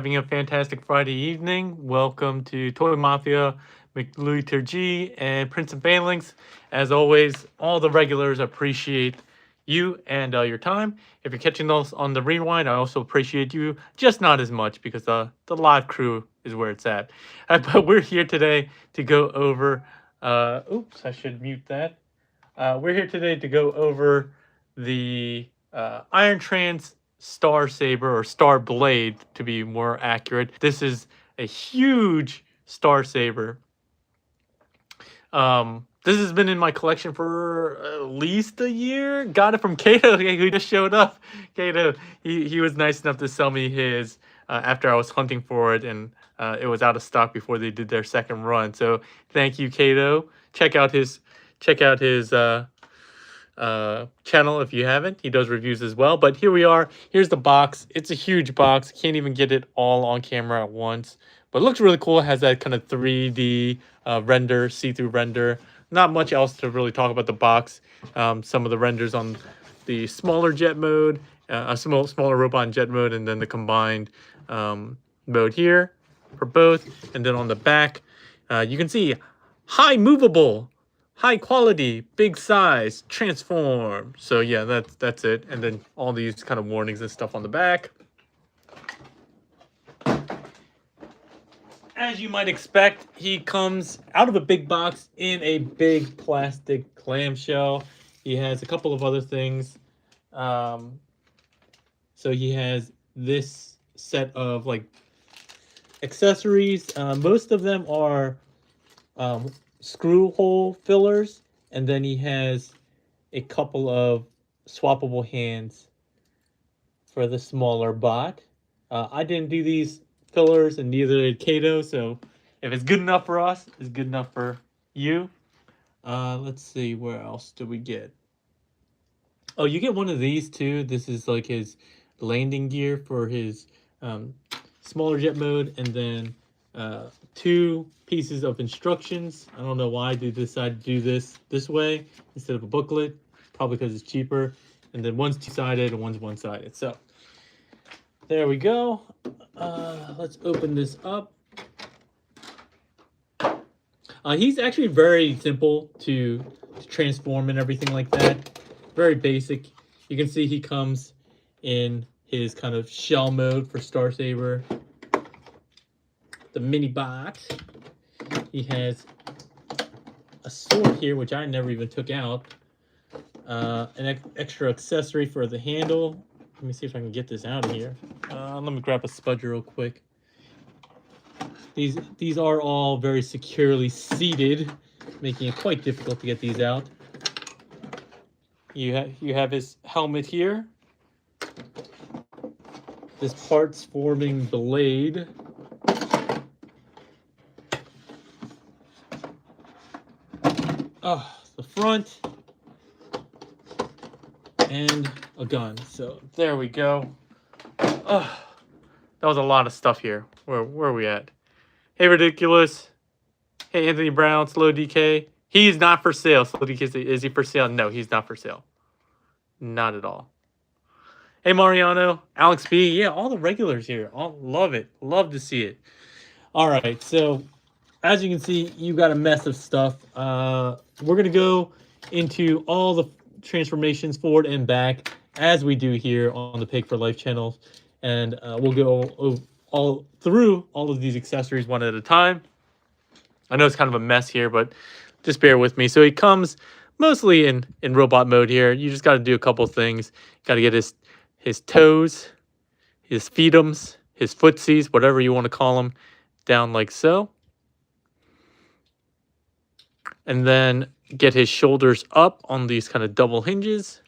having a fantastic Friday evening. Welcome to Toy Mafia, McLuiter and Prince of Phalanx. As always, all the regulars appreciate you and your time. If you're catching those on the rewind, I also appreciate you, just not as much because the live crew is where it's at. But we're here today to go over. Oops, I should mute that. We're here today to go over the Iron Trans Star Saber or Star Blade, to be more accurate. This is a huge Star Saber. This has been in my collection for at least a year. Got it from Kato, who just showed up. Kato, he was nice enough to sell me his after I was hunting for it, and it was out of stock before they did their second run. So thank you, Kato. Check out his channel if you haven't. He does reviews as well. But here we are. Here's the box. It's a huge box. Can't even get it all on camera at once. But it looks really cool. It has that kind of 3D render, see-through render. Not much else to really talk about the box. Some of the renders on the smaller jet mode, smaller robot in jet mode, and then the combined mode here for both. And then on the back, you can see high movable, high quality, big size, transform. So yeah, that's it. And then all these kind of warnings and stuff on the back. As you might expect, he comes out of a big box in a big plastic clamshell. He has a couple of other things. So he has this set of like accessories. Most of them are screw hole fillers, and then he has a couple of swappable hands for the smaller bot. I didn't do these fillers, and neither did Kato, so if it's good enough for us, it's good enough for you. Let's see, where else do we get? Oh, you get one of these too. This is like his landing gear for his smaller jet mode, and then 2 pieces of instructions. I don't know why they decided to do this way instead of a booklet. Probably because it's cheaper. And then one's 2-sided and one's 1-sided. So there we go. Let's open this up. He's actually very simple to transform and everything like that. Very basic. You can see he comes in his kind of shell mode for Star Saber. The mini box. He has a sword here, which I never even took out. An extra accessory for the handle. Let me see if I can get this out of here. Let me grab a spudger real quick. These are all very securely seated, making it quite difficult to get these out. You have his helmet here. This parts forming blade. The front. And a gun. So there we go. That was a lot of stuff here. Where are we at? Hey, Ridiculous. Hey, Anthony Brown, Slow DK. He's not for sale. Slow DK, is he for sale? No, he's not for sale. Not at all. Hey, Mariano, Alex B. Yeah, all the regulars here. All love it. Love to see it. All right, so as you can see, you got a mess of stuff. We're going to go into all the transformations forward and back as we do here on the Paik4Life channel. And we'll go all through all of these accessories one at a time. I know it's kind of a mess here, but just bear with me. So he comes mostly in robot mode here. You just got to do a couple things. Got to get his toes, his feetums, his footsies, whatever you want to call them, down like so. And then get his shoulders up on these kind of double hinges.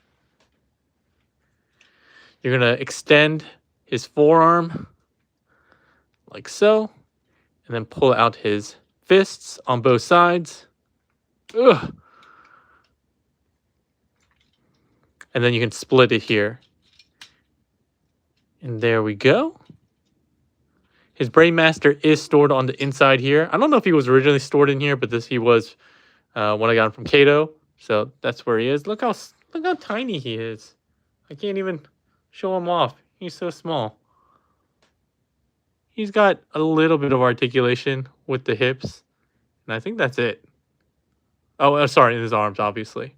You're going to extend his forearm like so. And then pull out his fists on both sides. Ugh. And then you can split it here. And there we go. His Brainmaster is stored on the inside here. I don't know if he was originally stored in here, but he was when I got him from Kato. So that's where he is. Look how tiny he is. I can't even show him off. He's so small. He's got a little bit of articulation with the hips, and I think that's it. Oh, sorry, his arms, obviously.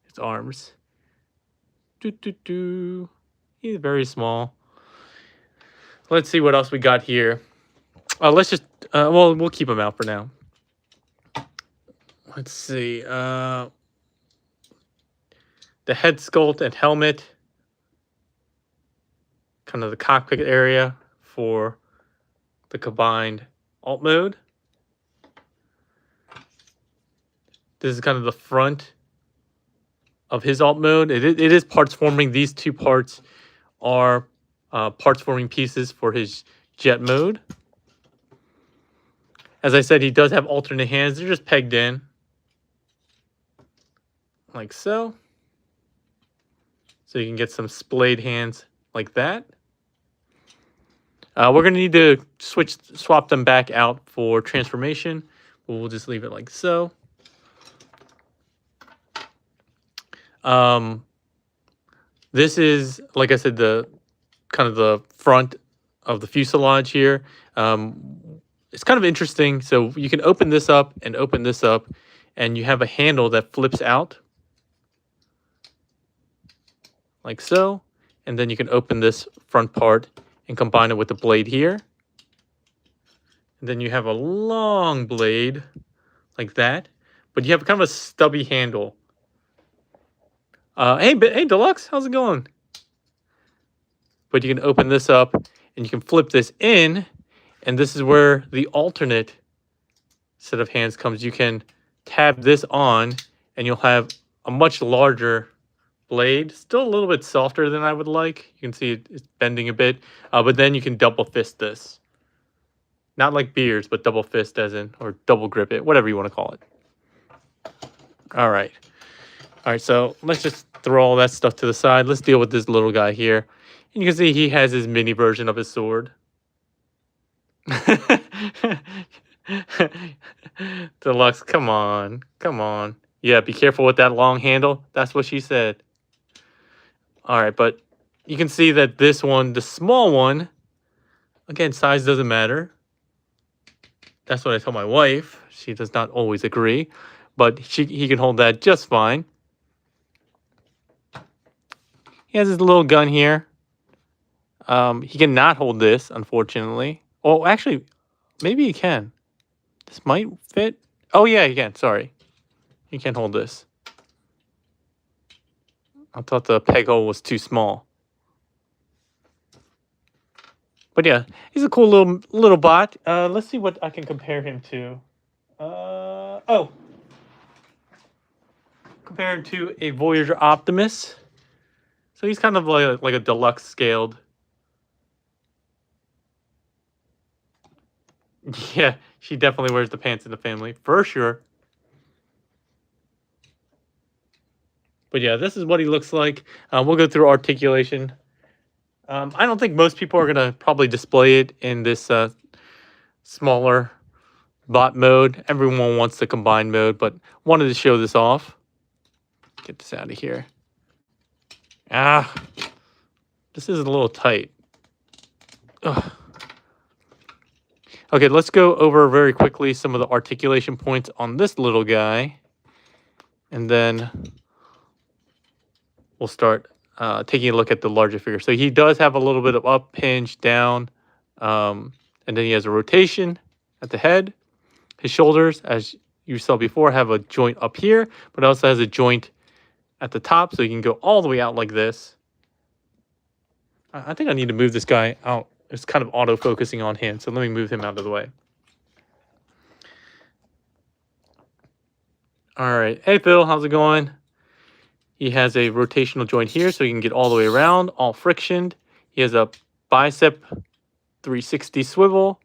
His arms. He's very small. Let's see what else we got here. Let's just, well, we'll keep him out for now. Let's see. The head sculpt and helmet. Kind of the cockpit area for the combined alt mode. This is kind of the front of his alt mode. It is parts forming. These two parts are parts forming pieces for his jet mode. As I said, he does have alternate hands. They're just pegged in. Like so. So you can get some splayed hands like that. We're going to need to swap them back out for transformation. We'll just leave it like so. This is, like I said, the kind of the front of the fuselage here. It's kind of interesting. So you can open this up, and you have a handle that flips out like so. And then you can open this front part and combine it with the blade here. And then you have a long blade like that, but you have kind of a stubby handle. Hey, Deluxe, how's it going? But you can open this up and you can flip this in, and this is where the alternate set of hands comes. You can tab this on and you'll have a much larger blade, still a little bit softer than I would like. You can see it's bending a bit, but then you can double fist this. Not like beers, but double fist as in, or double grip it, whatever you want to call it. All right. All right, so let's just throw all that stuff to the side. Let's deal with this little guy here. And you can see he has his mini version of his sword. Deluxe, come on. Come on. Yeah, be careful with that long handle. That's what she said. All right, but you can see that this one, the small one, again, size doesn't matter. That's what I tell my wife. She does not always agree, but he can hold that just fine. He has his little gun here. He cannot hold this, unfortunately. Oh, actually, maybe he can. This might fit. Oh, yeah, he can. Sorry. He can hold this. I thought the peg hole was too small. But yeah, he's a cool little bot. Let's see what I can compare him to. Compare him to a Voyager Optimus. So he's kind of like a deluxe scaled. Yeah, she definitely wears the pants in the family, for sure. But yeah, this is what he looks like. We'll go through articulation. I don't think most people are going to probably display it in this smaller bot mode. Everyone wants the combined mode, but wanted to show this off. Get this out of here. This is a little tight. Ugh. Okay, let's go over very quickly some of the articulation points on this little guy. And then we'll start taking a look at the larger figure. So he does have a little bit of up, hinge, down, and then he has a rotation at the head. His shoulders, as you saw before, have a joint up here, but also has a joint at the top, so you can go all the way out like this. I think I need to move this guy out. It's kind of auto-focusing on him, so let me move him out of the way. All right. Hey, Phil, how's it going? He has a rotational joint here, so you can get all the way around, all frictioned. He has a bicep 360 swivel.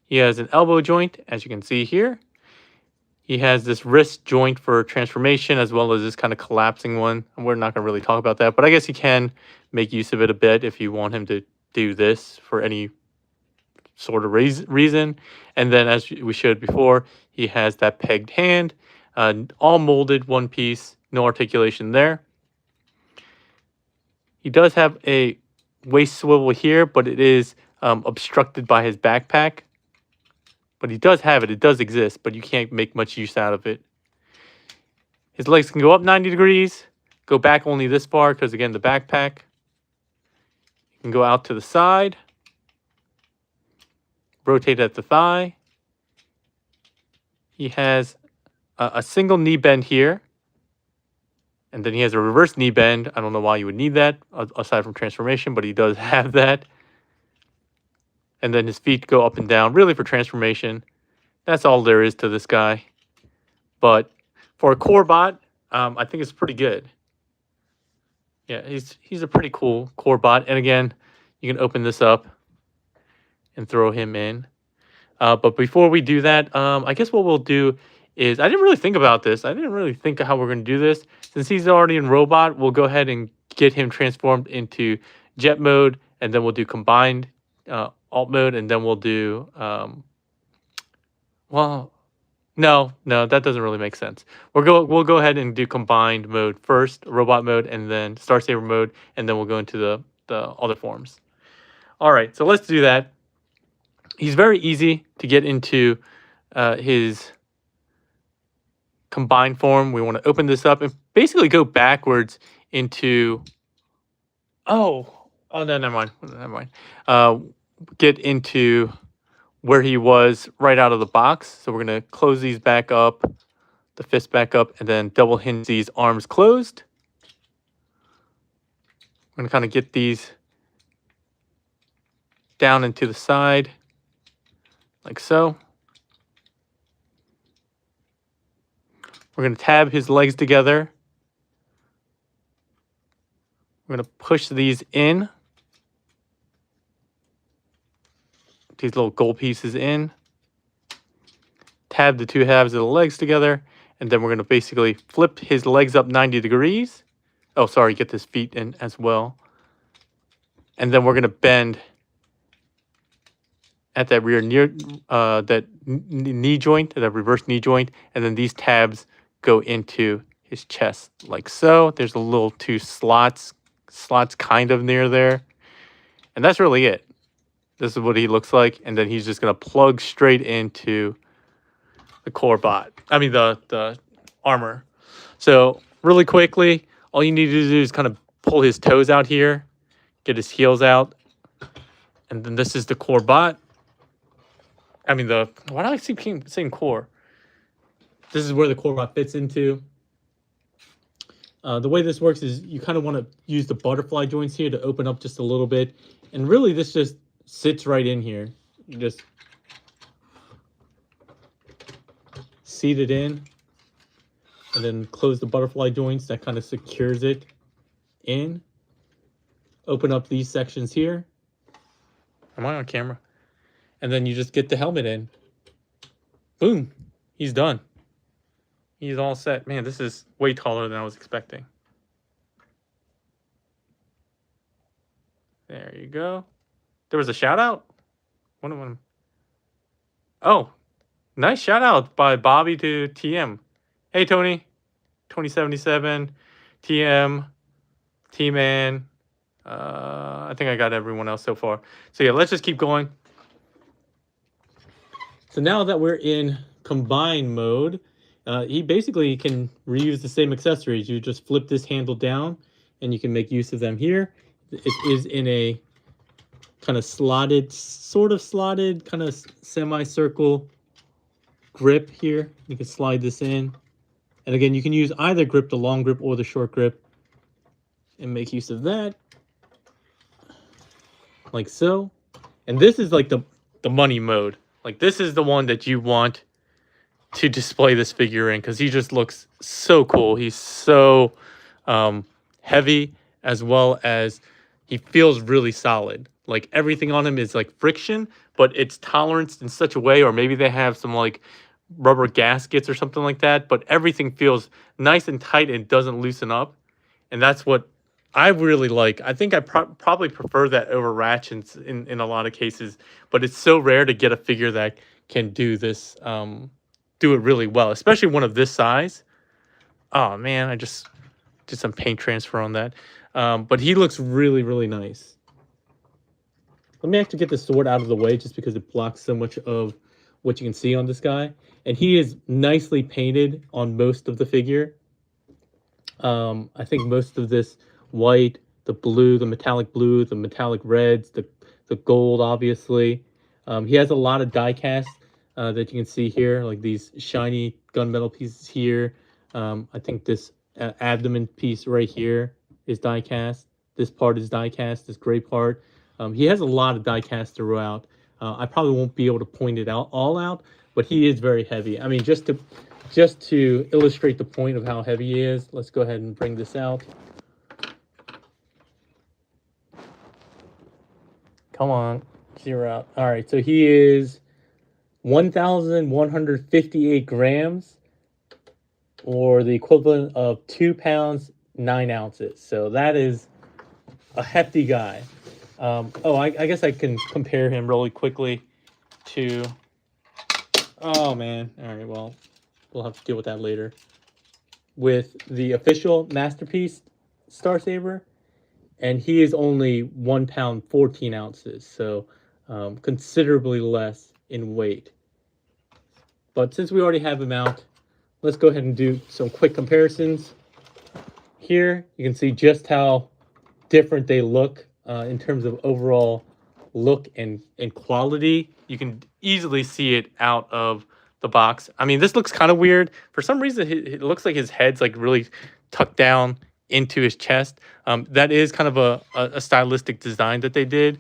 He has an elbow joint, as you can see here. He has this wrist joint for transformation, as well as this kind of collapsing one. And we're not going to really talk about that, but I guess you can make use of it a bit if you want him to do this for any sort of reason. And then, as we showed before, he has that pegged hand, all molded one piece, no articulation there. He does have a waist swivel here, but it is obstructed by his backpack. But he does have it. It does exist, but you can't make much use out of it. His legs can go up 90 degrees, go back only this far because, again, the backpack. You can go out to the side, rotate at the thigh. He has a single knee bend here. And then he has a reverse knee bend. I don't know why you would need that aside from transformation, but he does have that. And then his feet go up and down, really for transformation. That's all there is to this guy. But for a core bot, I think it's pretty good. Yeah, he's a pretty cool core bot. And again, you can open this up and throw him in. But before we do that, I guess what we'll do is, I didn't really think about this. I didn't really think of how we're going to do this. Since he's already in robot, we'll go ahead and get him transformed into jet mode, and then we'll do combined alt mode, and then we'll do, well, no, that doesn't really make sense. We'll go ahead and do combined mode first, robot mode, and then Star Saber mode, and then we'll go into the other forms. All right, so let's do that. He's very easy to get into his combined form. We want to open this up and basically go backwards into, no, never mind. Get into where he was right out of the box. So we're going to close these back up, the fist back up, and then double hinge these arms closed. We're going to kind of get these down into the side, like so. We're going to tab his legs together. We're going to push these in. These little gold pieces in. Tab the two halves of the legs together. And then we're going to basically flip his legs up 90 degrees. Oh, sorry, get his feet in as well. And then we're going to bend at that rear knee joint, that reverse knee joint. And then these tabs go into his chest like so. There's a little two slots kind of near there. And that's really it. This is what he looks like. And then he's just going to plug straight into the core bot. I mean, the armor. So really quickly, all you need to do is kind of pull his toes out here, get his heels out. And then this is the core bot. I mean, why do I keep saying core? This is where the core bot fits into. The way this works is you kind of want to use the butterfly joints here to open up just a little bit. And really, this just sits right in here. You just seat it in. And then close the butterfly joints. That kind of secures it in. Open up these sections here. Am I on camera? And then you just get the helmet in. Boom. He's done. He's all set. Man, this is way taller than I was expecting. There you go. There was a shout out? One of them. Oh, nice shout out by Bobby to TM. Hey, Tony. 2077, TM, T-Man. I think I got everyone else so far. So yeah, let's just keep going. So now that we're in combine mode, he basically can reuse the same accessories. You just flip this handle down and you can make use of them here. It is in a kind of slotted, kind of semicircle grip here. You can slide this in. And again, you can use either grip, the long grip or the short grip, and make use of that. Like so. And this is like the money mode. Like this is the one that you want to display this figure in because he just looks so cool. He's so heavy, as well as he feels really solid. Like everything on him is like friction, but it's toleranced in such a way, or maybe they have some like rubber gaskets or something like that, but everything feels nice and tight and doesn't loosen up. And that's what I really like. I think I probably prefer that over ratchets in a lot of cases, but it's so rare to get a figure that can do this, do it really well, especially one of this size. Oh man, I just did some paint transfer on that. But he looks really, really nice. Let me actually get the sword out of the way just because it blocks so much of what you can see on this guy. And he is nicely painted on most of the figure. I think most of this white, the blue, the metallic reds, the gold, obviously. He has a lot of die cast that you can see here, like these shiny gunmetal pieces here. I think this abdomen piece right here is die cast. This part is die cast, this gray part. He has a lot of die cast throughout. I probably won't be able to point it out all out, but he is very heavy. I mean, just to illustrate the point of how heavy he is, let's go ahead and bring this out. Come on, 0 out. All right, so he is 1,158 grams, or the equivalent of 2 pounds, 9 ounces. So that is a hefty guy. I guess I can compare him really quickly to... Oh, man. All right, well, we'll have to deal with that later. With the official Masterpiece Star Saber, and he is only 1 pound 14 ounces, so considerably less in weight. But since we already have him out, let's go ahead and do some quick comparisons. Here you can see just how different they look in terms of overall look and quality. You can easily see it out of the box. I mean, this looks kind of weird. For some reason, it looks like his head's like really tucked down into his chest. That is kind of a stylistic design that they did.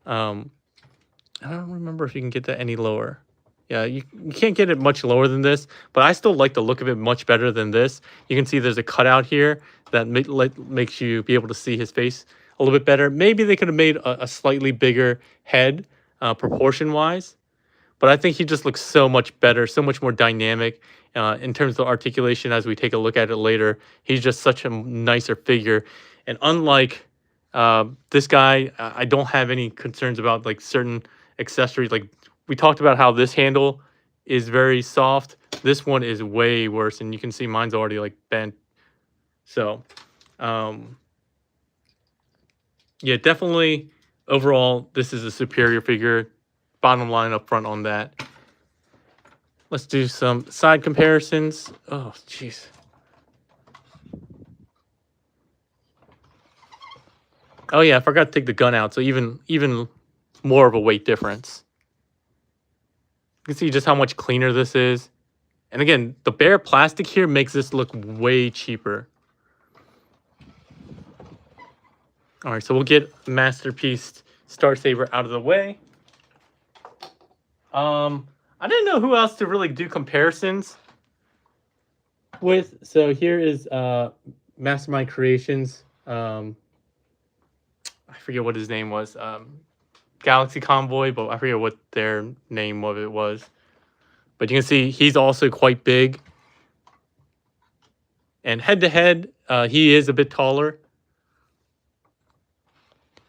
I don't remember if you can get that any lower. Yeah, you can't get it much lower than this, but I still like the look of it much better than this. You can see there's a cutout here that makes you be able to see his face a little bit better. Maybe they could have made a slightly bigger head proportion-wise, but I think he just looks so much better, so much more dynamic in terms of articulation as we take a look at it later. He's just such a nicer figure. And unlike this guy, I don't have any concerns about like certain accessories. Like we talked about how this handle is very soft. This one is way worse, and you can see mine's already like bent. So, yeah, definitely overall, this is a superior figure. Bottom line up front on that. Let's do some side comparisons. Oh, jeez. Oh yeah, I forgot to take the gun out, so even more of a weight difference. You can see just how much cleaner this is. And again, the bare plastic here makes this look way cheaper. All right, so we'll get Masterpiece Star Saber out of the way. I didn't know who else to really do comparisons with. So here is Mastermind Creations. I forget what his name was. Galaxy Convoy, but I forget what their name of it was. But you can see he's also quite big. And head to head, he is a bit taller.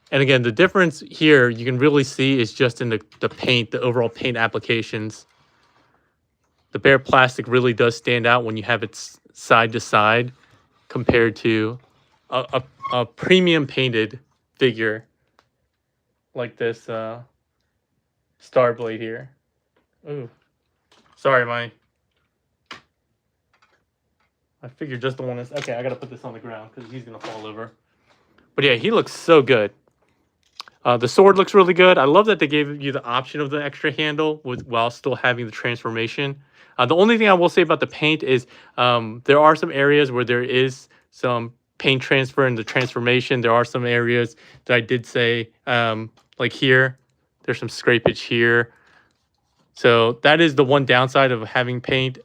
And again, the difference here you can really see is just in the paint, the overall paint applications. The bare plastic really does stand out when you have it side to side compared to a premium painted figure like this Starblade here. Ooh, sorry, my figure just don't want to. Okay, I gotta put this on the ground because he's gonna fall over. But yeah, he looks so good. The sword looks really good. I love that they gave you the option of the extra handle while still having the transformation. The only thing I will say about the paint is there are some areas where there is some paint transfer in the transformation. There are some areas that I did say, like here, there's some scrapage here. So that is the one downside of having paint.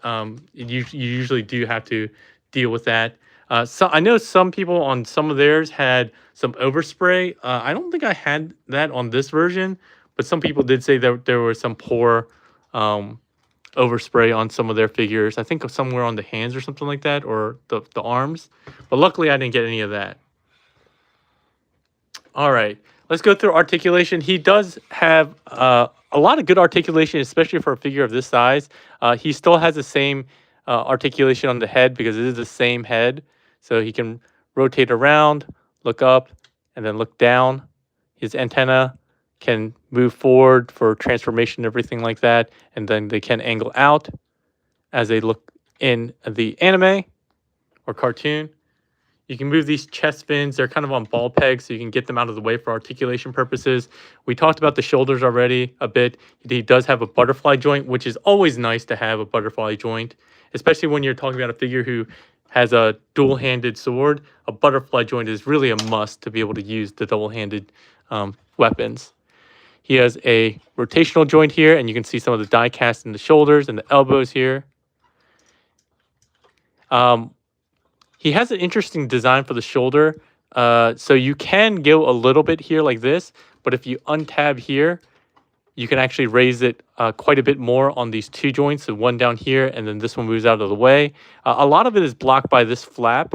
You usually do have to deal with that. So I know some people on some of theirs had some overspray. I don't think I had that on this version, but some people did say that there was some poor overspray on some of their figures. I think somewhere on the hands or something like that, or the arms. But luckily, I didn't get any of that. All right, let's go through articulation. He does have a lot of good articulation, especially for a figure of this size. He still has the same articulation on the head because it is the same head. So he can rotate around, look up, and then look down. His antenna can move forward for transformation and everything like that. And then they can angle out as they look in the anime or cartoon. You can move these chest fins. They're kind of on ball pegs, so you can get them out of the way for articulation purposes. We talked about the shoulders already a bit. He does have a butterfly joint, which is always nice to have a butterfly joint, especially when you're talking about a figure who has a dual-handed sword. A butterfly joint is really a must to be able to use the double-handed weapons. He has a rotational joint here, and you can see some of the die cast in the shoulders and the elbows here. He has an interesting design for the shoulder. So you can go a little bit here like this, but if you untab here, you can actually raise it quite a bit more on these two joints. So one down here, and then this one moves out of the way. A lot of it is blocked by this flap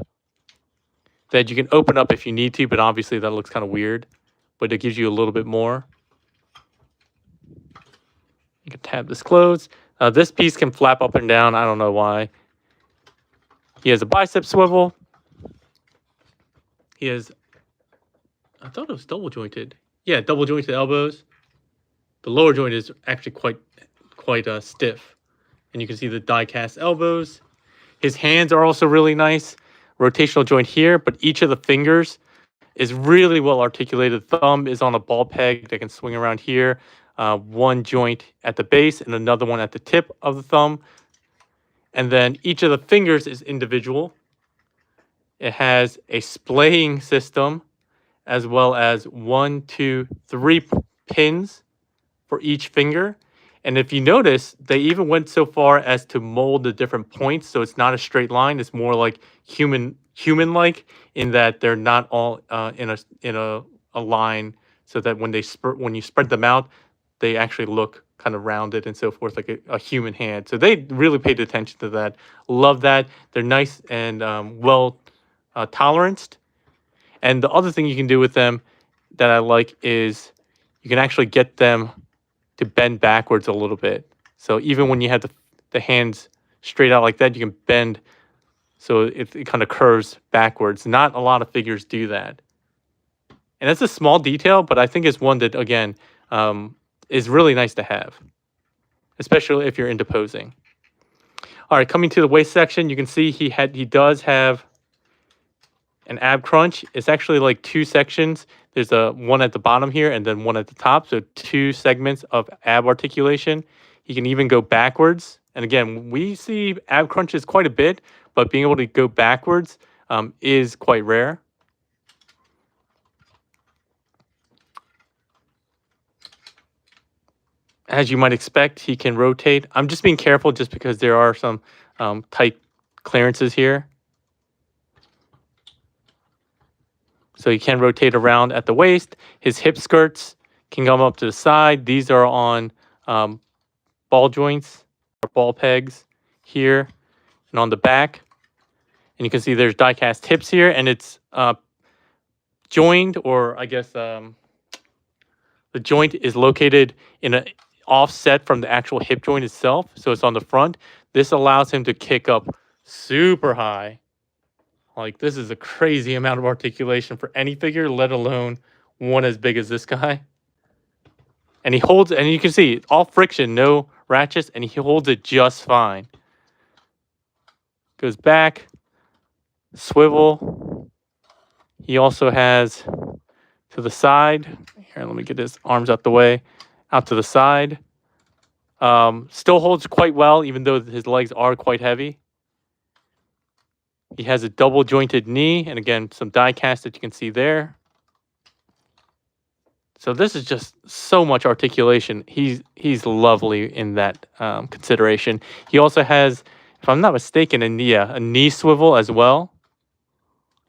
that you can open up if you need to, but obviously that looks kind of weird. But it gives you a little bit more. You can tab this closed. This piece can flap up and down. I don't know why. He has a bicep swivel. He has, I thought it was double jointed. Yeah, double jointed elbows. The lower joint is actually quite stiff. And you can see the die cast elbows. His hands are also really nice. Rotational joint here, but each of the fingers is really well articulated. The thumb is on a ball peg that can swing around here. One joint at the base and another one at the tip of the thumb. And then each of the fingers is individual. It has a splaying system as well as 1, 2, 3 pins for each finger. And if you notice, they even went so far as to mold the different points. So it's not a straight line. It's more like human-like in that they're not all in a line, so that when you spread them out, they actually look kind of rounded and so forth, like a human hand. So they really paid attention to that. Love that. They're nice and well toleranced. And the other thing you can do with them that I like is you can actually get them to bend backwards a little bit. So even when you have the hands straight out like that, you can bend so it kind of curves backwards. Not a lot of figures do that. And that's a small detail, but I think it's one that, again, is really nice to have, especially if you're into posing. All right, coming to the waist section, you can see he does have an ab crunch. It's actually like two sections. There's one at the bottom here and then one at the top. So two segments of ab articulation. He can even go backwards. And again, we see ab crunches quite a bit, but being able to go backwards is quite rare. As you might expect, he can rotate. I'm just being careful just because there are some tight clearances here. So he can rotate around at the waist. His hip skirts can come up to the side. These are on ball joints or ball pegs here and on the back. And you can see there's die cast hips here, and it's joined, or I guess the joint is located in an offset from the actual hip joint itself. So it's on the front. This allows him to kick up super high. Like, this is a crazy amount of articulation for any figure, let alone one as big as this guy. And he holds, and you can see all friction, no ratchets, and he holds it just fine. Goes back, swivel. He also has to the side. Here, let me get his arms out the way. Out to the side. Still holds quite well, even though his legs are quite heavy. He has a double jointed knee, and again, some die cast that you can see there. So this is just so much articulation. He's lovely in that consideration. He also has, if I'm not mistaken, a knee swivel as well,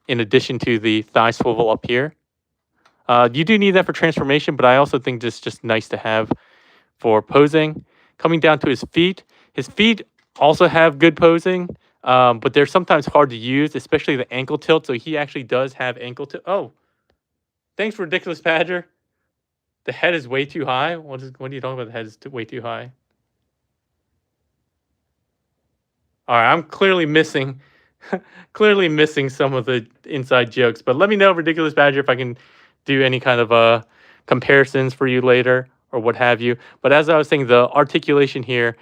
in addition to the thigh swivel up here. You do need that for transformation, but I also think this is just nice to have for posing. Coming down to his feet also have good posing. But they're sometimes hard to use, especially the ankle tilt. So he actually does have ankle tilt. Oh, thanks, Ridiculous Badger. The head is way too high. What are you talking about? The head is way too high. All right, I'm clearly missing some of the inside jokes. But let me know, Ridiculous Badger, if I can do any kind of comparisons for you later or what have you. But as I was saying, the articulation here,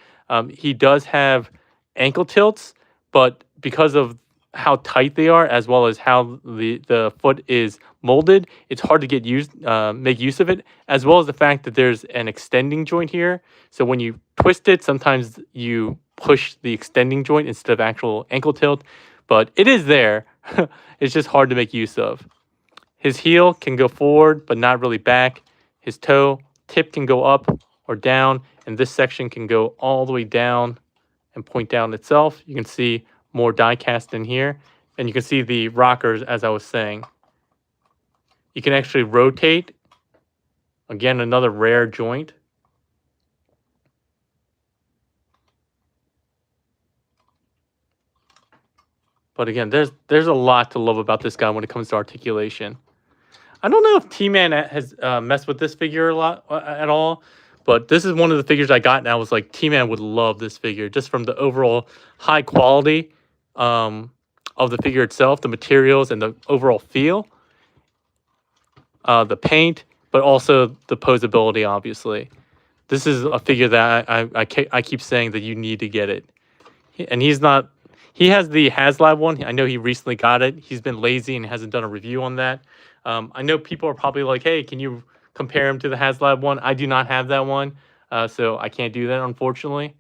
he does have ankle tilts, but because of how tight they are, as well as how the foot is molded, it's hard to make use of it, as well as the fact that there's an extending joint here. So when you twist it, sometimes you push the extending joint instead of actual ankle tilt, but it is there. It's just hard to make use of. His heel can go forward, but not really back. His toe tip can go up or down, and this section can go all the way down and point down itself. You can see more die cast in here, and you can see the rockers, as I was saying. You can actually rotate. Again, another rare joint. But again, there's a lot to love about this guy when it comes to articulation. I don't know if T-Man has messed with this figure a lot at all, but this is one of the figures I got, and I was like, T-Man would love this figure just from the overall high quality of the figure itself, the materials, and the overall feel, the paint, but also the posability, obviously. This is a figure that I keep saying that you need to get it. And he's not... He has the HasLab one. I know he recently got it. He's been lazy and hasn't done a review on that. I know people are probably like, hey, can you compare him to the HasLab one? I do not have that one, so I can't do that, unfortunately.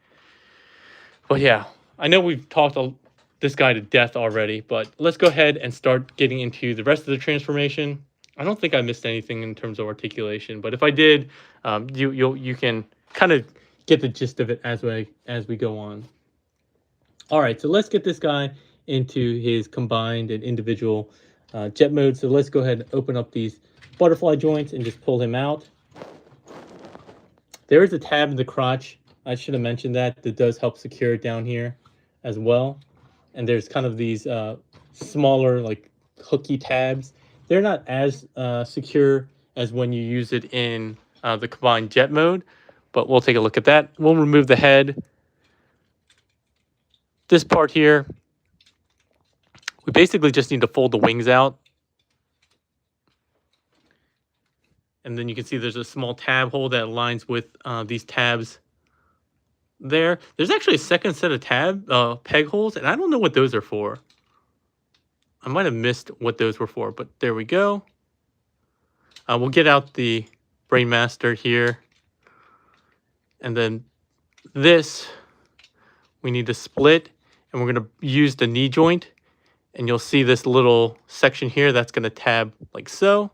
But yeah, I know we've talked this guy to death already, but let's go ahead and start getting into the rest of the transformation. I don't think I missed anything in terms of articulation, but if I did, you can kind of get the gist of it as we go on. All right, so let's get this guy into his combined and individual jet mode. So let's go ahead and open up these butterfly joints and just pull him out. There is a tab in the crotch. I should have mentioned that does help secure it down here as well. And there's kind of these smaller, like, hooky tabs. They're not as secure as when you use it in the combined jet mode, but we'll take a look at that. We'll remove the head. This part here, we basically just need to fold the wings out. And then you can see there's a small tab hole that aligns with these tabs there. There's actually a second set of peg holes, and I don't know what those are for. I might have missed what those were for, but there we go. We'll get out the Brainmaster here. And then this, we need to split, and we're going to use the knee joint. And you'll see this little section here that's going to tab like so.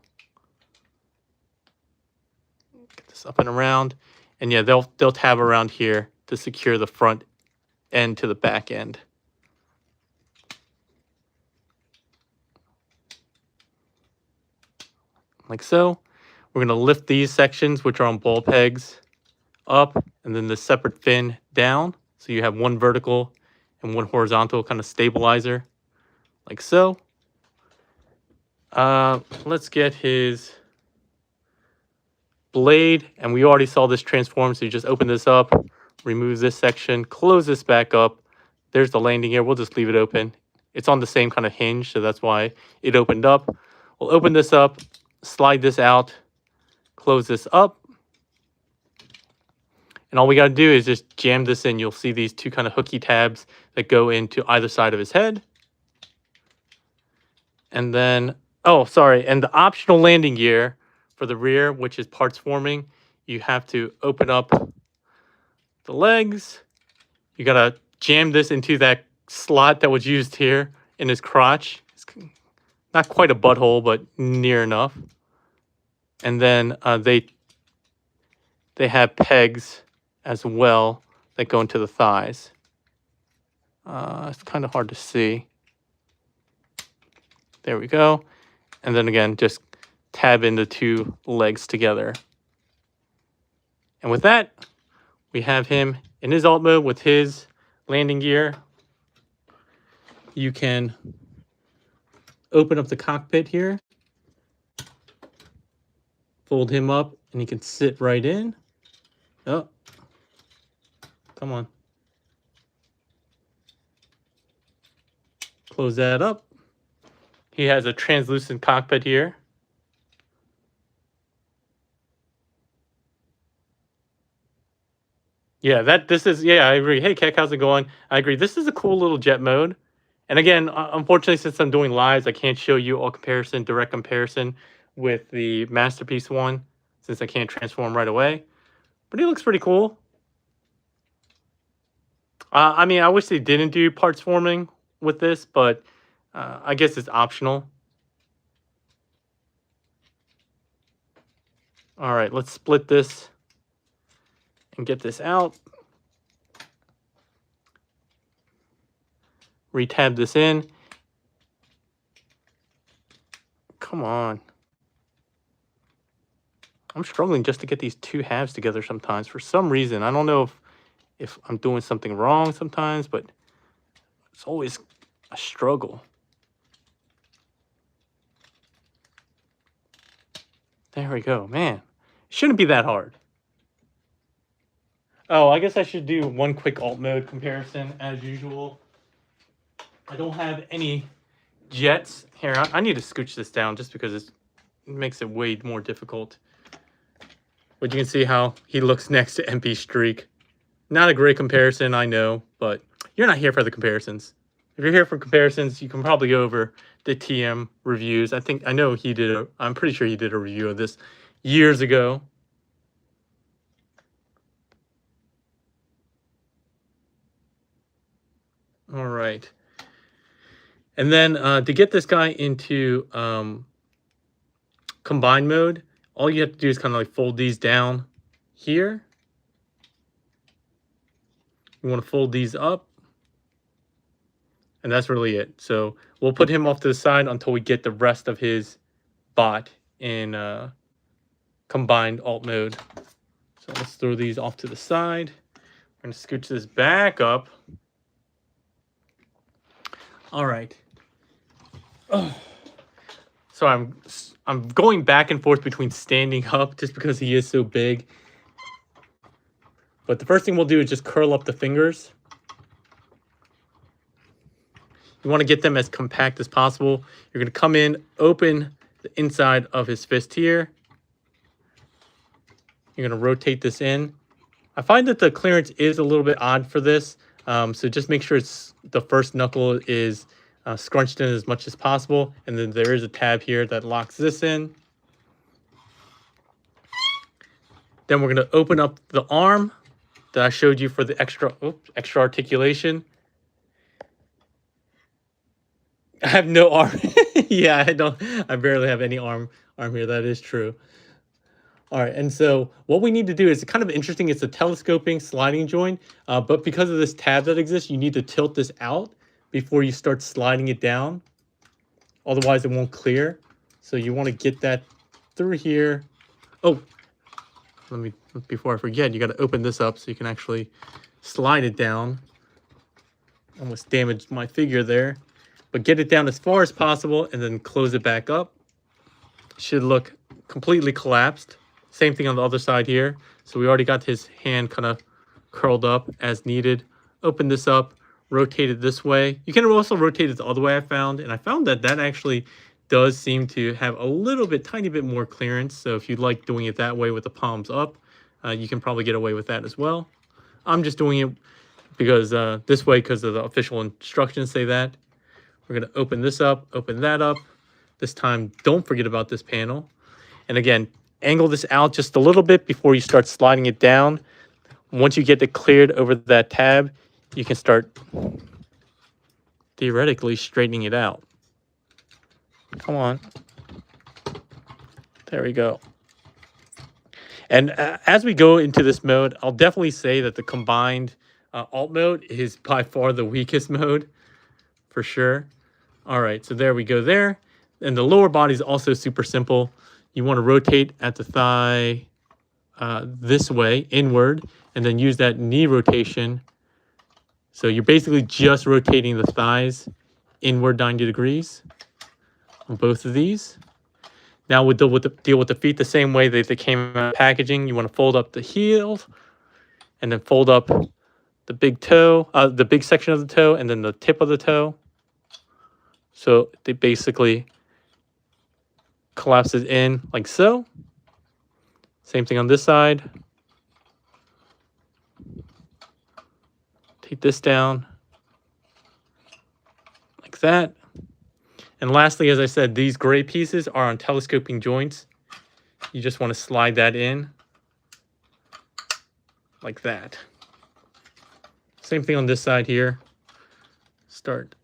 Get this up and around. And yeah, they'll tab around here to secure the front end to the back end. Like so. We're going to lift these sections, which are on ball pegs, up, and then the separate fin down. So you have one vertical and one horizontal kind of stabilizer, like so. Let's get his blade, and we already saw this transform, so you just open this up, remove this section, close this back up. There's the landing gear. We'll just leave it open. It's on the same kind of hinge, so that's why it opened up. We'll open this up, slide this out, close this up. And all we got to do is just jam this in. You'll see these two kind of hooky tabs that go into either side of his head. And then, oh, sorry, and the optional landing gear for the rear, which is parts forming, you have to open up the legs. You got to jam this into that slot that was used here in his crotch. It's not quite a butthole, but near enough. And then they have pegs as well that go into the thighs. It's kind of hard to see. There we go. And then again, just tab in the two legs together. And with that, we have him in his alt mode with his landing gear. You can open up the cockpit here, fold him up, and he can sit right in. Oh, come on. Close that up. He has a translucent cockpit here. Yeah, this is, yeah, I agree. Hey, Keck, how's it going? I agree. This is a cool little jet mode. And again, unfortunately, since I'm doing lives, I can't show you all comparison, direct comparison with the Masterpiece one, since I can't transform right away. But he looks pretty cool. I mean, I wish they didn't do parts forming with this, but I guess it's optional. All right, let's split this and get this out. Retab this in. Come on. I'm struggling just to get these two halves together sometimes for some reason. I don't know if I'm doing something wrong sometimes, but it's always a struggle. There we go, man. It shouldn't be that hard. Oh, I guess I should do one quick alt mode comparison as usual. I don't have any jets. Here, I need to scooch this down just because it makes it way more difficult. But you can see how he looks next to MP Streak. Not a great comparison, I know, but you're not here for the comparisons. If you're here for comparisons, you can probably go over the TM reviews. I know he did I'm pretty sure he did a review of this years ago. All right. And then to get this guy into combine mode, all you have to do is kind of like fold these down here. You want to fold these up. And that's really it. So we'll put him off to the side until we get the rest of his bot in combined alt mode. So let's throw these off to the side. I'm going to scooch this back up. All right. Oh. So I'm going back and forth between standing up just because he is so big. But the first thing we'll do is just curl up the fingers. You want to get them as compact as possible. You're going to come in, open the inside of his fist here. You're going to rotate this in. I find that the clearance is a little bit odd for this. So just make sure the first knuckle is scrunched in as much as possible. And then there is a tab here that locks this in. Then we're going to open up the arm that I showed you for the extra articulation. I have no arm. Yeah, I barely have any arm here. That is true. All right, and so what we need to do is kind of interesting. It's a telescoping sliding joint, but because of this tab that exists, you need to tilt this out before you start sliding it down. Otherwise, it won't clear. So you want to get that through here. Oh, before I forget, you got to open this up so you can actually slide it down. Almost damaged my figure there. But get it down as far as possible and then close it back up. Should look completely collapsed. Same thing on the other side here. So we already got his hand kind of curled up as needed. Open this up, rotate it this way. You can also rotate it the other way I found. And I found that actually does seem to have a little bit, tiny bit more clearance. So if you like doing it that way with the palms up, you can probably get away with that as well. I'm just doing it because this way, because of the official instructions say that. We're going to open this up, open that up. This time, don't forget about this panel. And again, angle this out just a little bit before you start sliding it down. Once you get it cleared over that tab, you can start theoretically straightening it out. Come on. There we go. And as we go into this mode, I'll definitely say that the combined alt mode is by far the weakest mode, for sure. All right, so there we go there. And the lower body is also super simple. You want to rotate at the thigh this way, inward, and then use that knee rotation. So you're basically just rotating the thighs inward 90 degrees on both of these. Now we'll deal with the feet the same way that they came out of packaging. You want to fold up the heel and then fold up the big toe, the big section of the toe, and then the tip of the toe. So they basically collapse it in like so. Same thing on this side. take this down like that. And lastly, as I said, these gray pieces are on telescoping joints. You just want to slide that in like that. Same thing on this side here. Start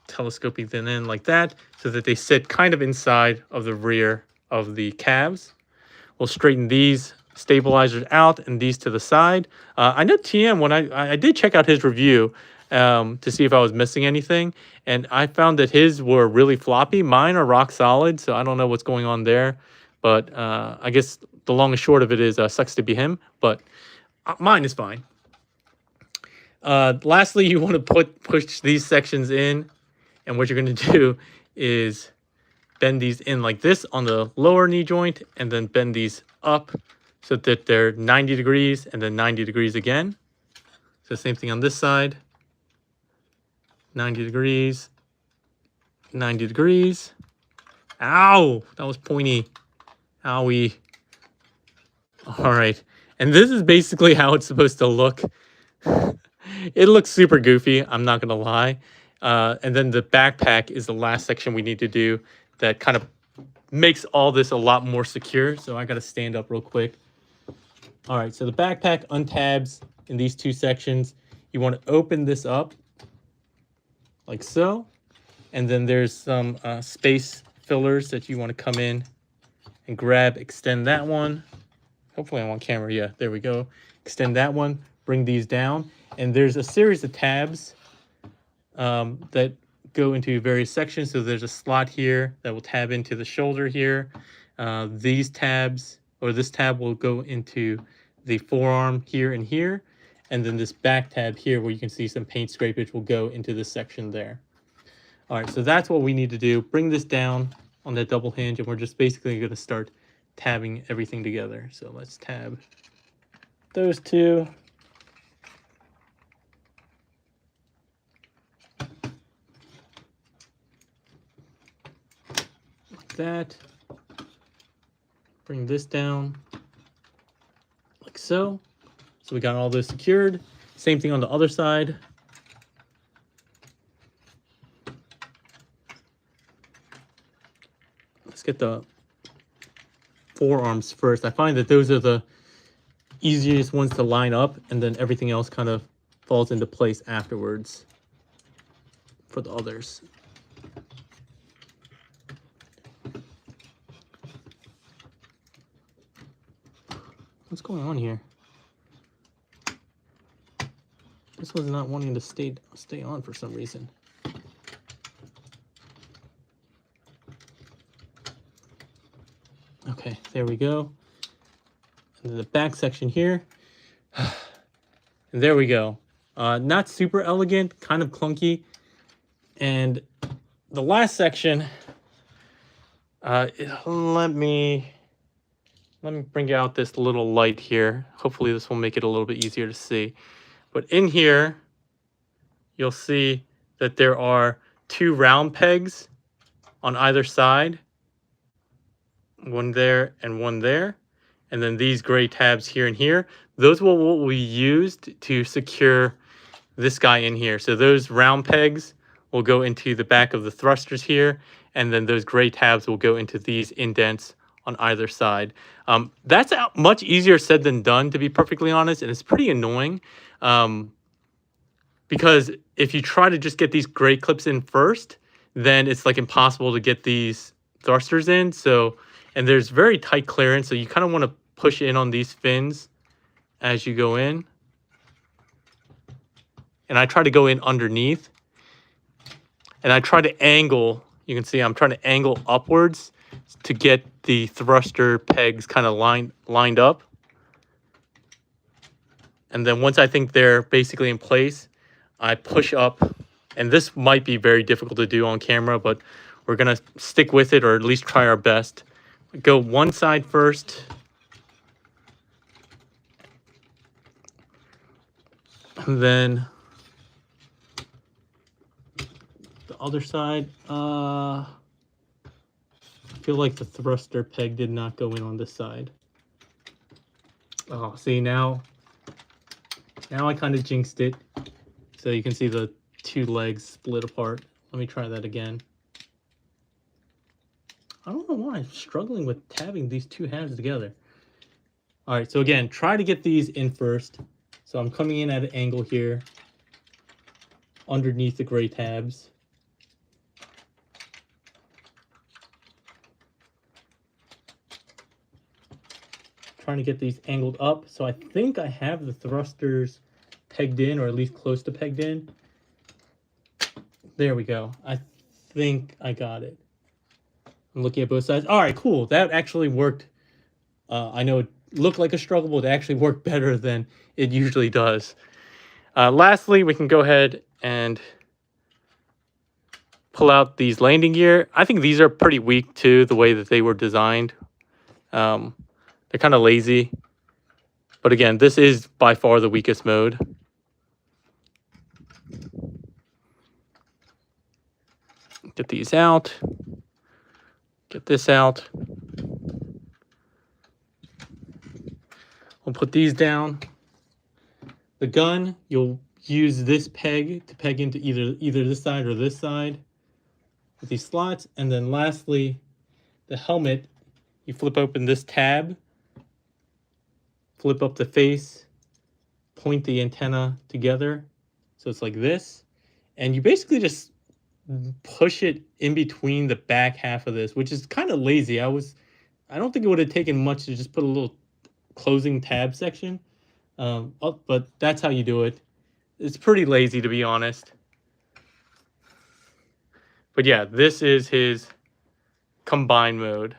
telescoping them in like that so that they sit kind of inside of the rear of the calves. We'll straighten these stabilizers out and these to the side. I know TM, when I did check out his review to see if I was missing anything, and I found that his were really floppy. Mine are rock solid, so I don't know what's going on there. But I guess the long and short of it is sucks to be him, but mine is fine. Lastly, you want to push these sections in, and what you're going to do is bend these in like this on the lower knee joint, and then bend these up so that they're 90 degrees and then 90 degrees again. So same thing on this side, 90 degrees, 90 degrees. Ow, that was pointy. Owie. All right, and this is basically how it's supposed to look. It looks super goofy, I'm not gonna lie. And then the backpack is the last section we need to do that kind of makes all this a lot more secure. So I got to stand up real quick. All right, so the backpack untabs in these two sections. You want to open this up like so. And then there's some space fillers that you want to come in and grab, extend that one. Hopefully I'm on camera. Yeah, there we go. Extend that one, bring these down. And there's a series of tabs that go into various sections. So there's a slot here that will tab into the shoulder here. These tabs, or this tab, will go into the forearm here and here. And then this back tab here, where you can see some paint scrapage, will go into this section there. All right, so that's what we need to do. Bring this down on that double hinge, and we're just basically going to start tabbing everything together. So let's tab those two. That, bring this down like so. So we got all those secured. Same thing on the other side. Let's get the forearms first. I find that those are the easiest ones to line up, and then everything else kind of falls into place afterwards for the others. What's going on here? This one's not wanting to stay on for some reason. Okay, there we go. And then the back section here. And there we go. Not super elegant, kind of clunky. And the last section, let me bring out this little light here. Hopefully this will make it a little bit easier to see. But in here, you'll see that there are two round pegs on either side. One there and one there. And then these gray tabs here and here. Those will be used to secure this guy in here. So those round pegs will go into the back of the thrusters here. And then those gray tabs will go into these indents on either side. That's much easier said than done, to be perfectly honest, and it's pretty annoying because if you try to just get these gray clips in first, then it's like impossible to get these thrusters in. So, and there's very tight clearance, so you kind of want to push in on these fins as you go in. And I try to go in underneath, and I try to angle. You can see I'm trying to angle upwards to get the thruster pegs kind of lined up. And then once I think they're basically in place, I push up. And this might be very difficult to do on camera, but we're going to stick with it, or at least try our best. Go one side first. And then the other side. I feel like the thruster peg did not go in on this side. Oh, see, now Now I kind of jinxed it. So you can see the two legs split apart. Let me try that again. I don't know why I'm struggling with tabbing these two halves together. All right, so again, try to get these in first. So I'm coming in at an angle here underneath the gray tabs. Trying to get these angled up. So I think I have the thrusters pegged in, or at least close to pegged in. There we go. I think I got it. I'm looking at both sides. All right, cool. That actually worked. I know it looked like a struggle, but it actually worked better than it usually does. Lastly, we can go ahead and pull out these landing gear. I think these are pretty weak too, the way that they were designed. They're kind of lazy. But again, this is by far the weakest mode. Get these out. Get this out. We'll put these down. The gun, you'll use this peg to peg into either this side or this side with these slots. And then lastly, the helmet, you flip open this tab, flip up the face, point the antenna together. So it's like this. And you basically just push it in between the back half of this, which is kind of lazy. I don't think it would have taken much to just put a little closing tab section. But that's how you do it. It's pretty lazy, to be honest. But yeah, this is his combined mode.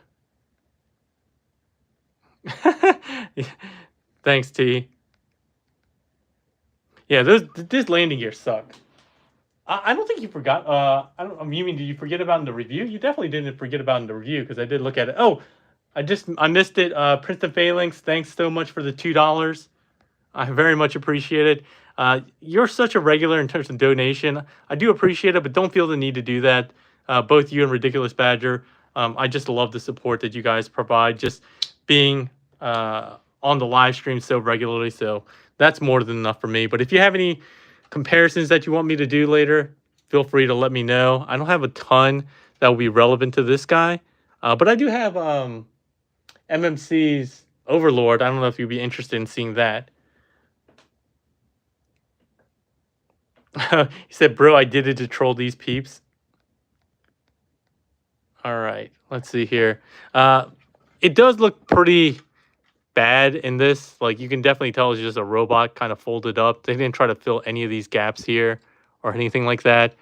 Thanks, T. Yeah, this landing gear suck. I don't think you forgot. You mean, did you forget about in the review? You definitely didn't forget about in the review, because I did look at it. Oh, I missed it. Princeton Phalanx, thanks so much for the $2. I very much appreciate it. You're such a regular in terms of donation. I do appreciate it, but don't feel the need to do that. Both you and Ridiculous Badger. I just love the support that you guys provide. Just being on the live stream so regularly, so that's more than enough for me. But if you have any comparisons that you want me to do later, feel free to let me know. I don't have a ton that will be relevant to this guy, but I do have MMC's Overlord. I don't know if you'd be interested in seeing that. He said, bro, I did it to troll these peeps. All right, let's see here. It does look pretty bad in this. Like, you can definitely tell it's just a robot kind of folded up. They didn't try to fill any of these gaps here or anything like that.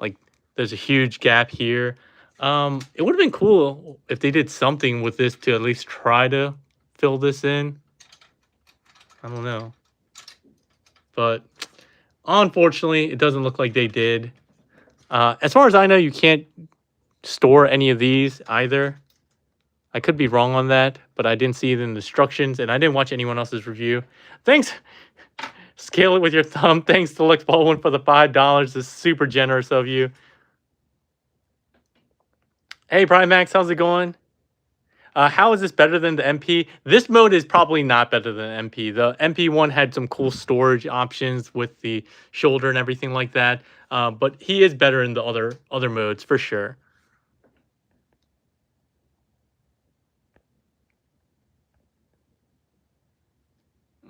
Like, there's a huge gap here. It would have been cool if they did something with this to at least try to fill this in. I don't know. But unfortunately, it doesn't look like they did. As far as I know, you can't store any of these either. I could be wrong on that, but I didn't see it in the instructions, and I didn't watch anyone else's review. Thanks. Scale it with your thumb. Thanks to Lex Baldwin for the $5. It's super generous of you. Hey, Primax, how's it going? How is this better than the MP? This mode is probably not better than MP. The MP one had some cool storage options with the shoulder and everything like that. But he is better in the other modes for sure.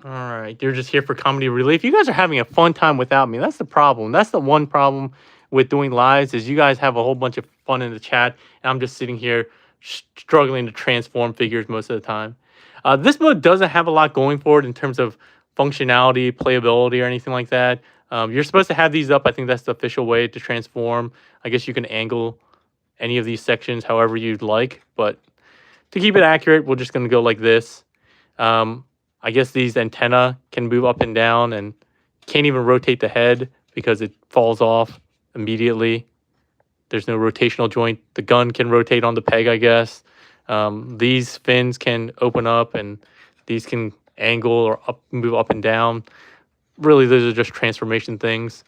All right, you're just here for comedy relief. You guys are having a fun time without me. That's the problem. That's the one problem with doing lives, is you guys have a whole bunch of fun in the chat, and I'm just sitting here struggling to transform figures most of the time. This mode doesn't have a lot going for it in terms of functionality, playability, or anything like that. You're supposed to have these up. I think that's the official way to transform. I guess you can angle any of these sections however you'd like, but to keep it accurate, we're just going to go like this. I guess these antenna can move up and down, and can't even rotate the head because it falls off immediately. There's no rotational joint. The gun can rotate on the peg, I guess. These fins can open up, and these can angle or move up and down. Really, those are just transformation things.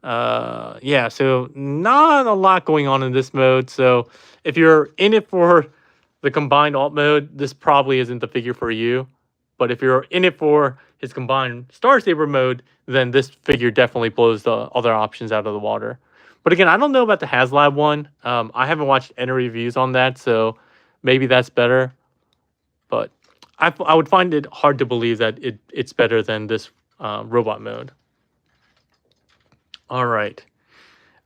Yeah, so not a lot going on in this mode. So if you're in it for the combined alt mode, this probably isn't the figure for you. But if you're in it for his combined Star Saber mode, then this figure definitely blows the other options out of the water. But again, I don't know about the HasLab one. I haven't watched any reviews on that, so maybe that's better. But I would find it hard to believe that it's better than this robot mode. All right.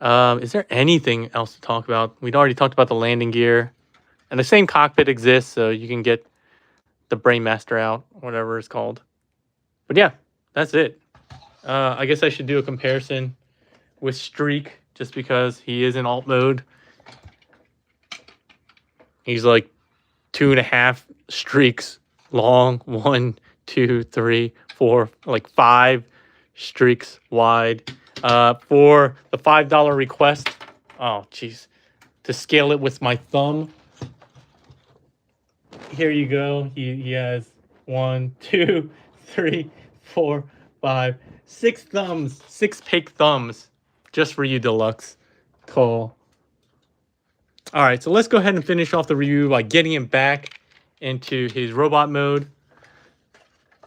Is there anything else to talk about? We'd already talked about the landing gear. And the same cockpit exists, so you can get the Brainmaster out, whatever it's called. But yeah, that's it. I guess I should do a comparison with Streak, just because he is in alt mode. He's like 2.5 streaks long. 1, 2, 3, 4, like 5 streaks wide. For the $5 request, oh jeez, to scale it with my thumb. Here you go. He has 1, 2, 3, 4, 5, 6 thumbs. 6 Paik thumbs. Just for you, Deluxe. Cool. Alright, so let's go ahead and finish off the review by getting him back into his robot mode.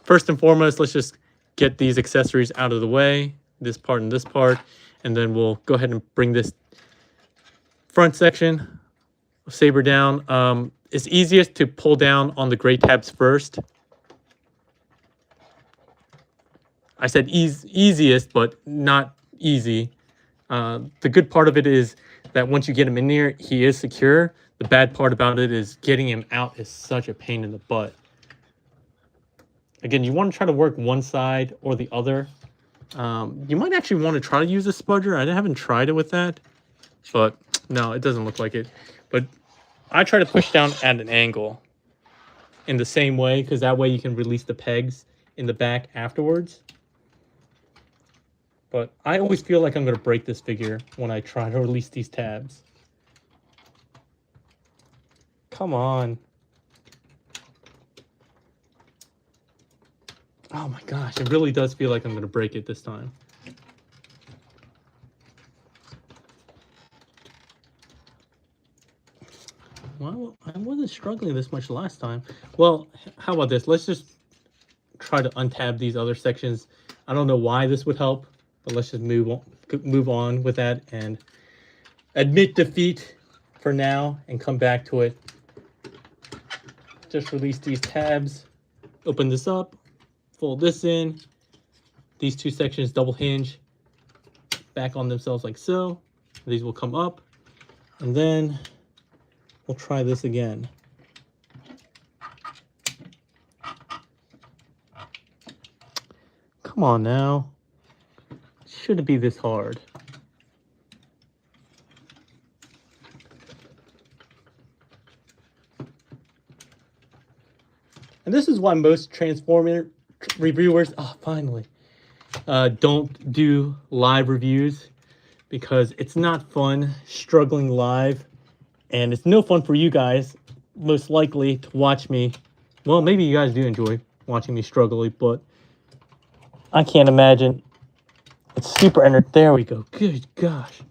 First and foremost, let's just get these accessories out of the way. This part and this part. And then we'll go ahead and bring this front section of Saber down. It's easiest to pull down on the gray tabs first. I said easiest, but not easy. The good part of it is that once you get him in there, he is secure. The bad part about it is getting him out is such a pain in the butt. Again, you want to try to work one side or the other. You might actually want to try to use a spudger. I haven't tried it with that, but no, it doesn't look like it. But I try to push down at an angle in the same way, because that way you can release the pegs in the back afterwards. But I always feel like I'm going to break this figure when I try to release these tabs. Come on. Oh my gosh, it really does feel like I'm going to break it this time. Well, I wasn't struggling this much last time. Well, how about this? Let's just try to untab these other sections. I don't know why this would help, but let's just move on with that and admit defeat for now and come back to it. Just release these tabs, open this up, fold this in. These two sections double hinge back on themselves like so. These will come up, and then we'll try this again. Come on now. Shouldn't be this hard. And this is why most Transformer reviewers, finally, don't do live reviews, because it's not fun struggling live. And it's no fun for you guys, most likely, to watch me. Well, maybe you guys do enjoy watching me struggle, but I can't imagine. It's super entertaining. There we go. Good gosh.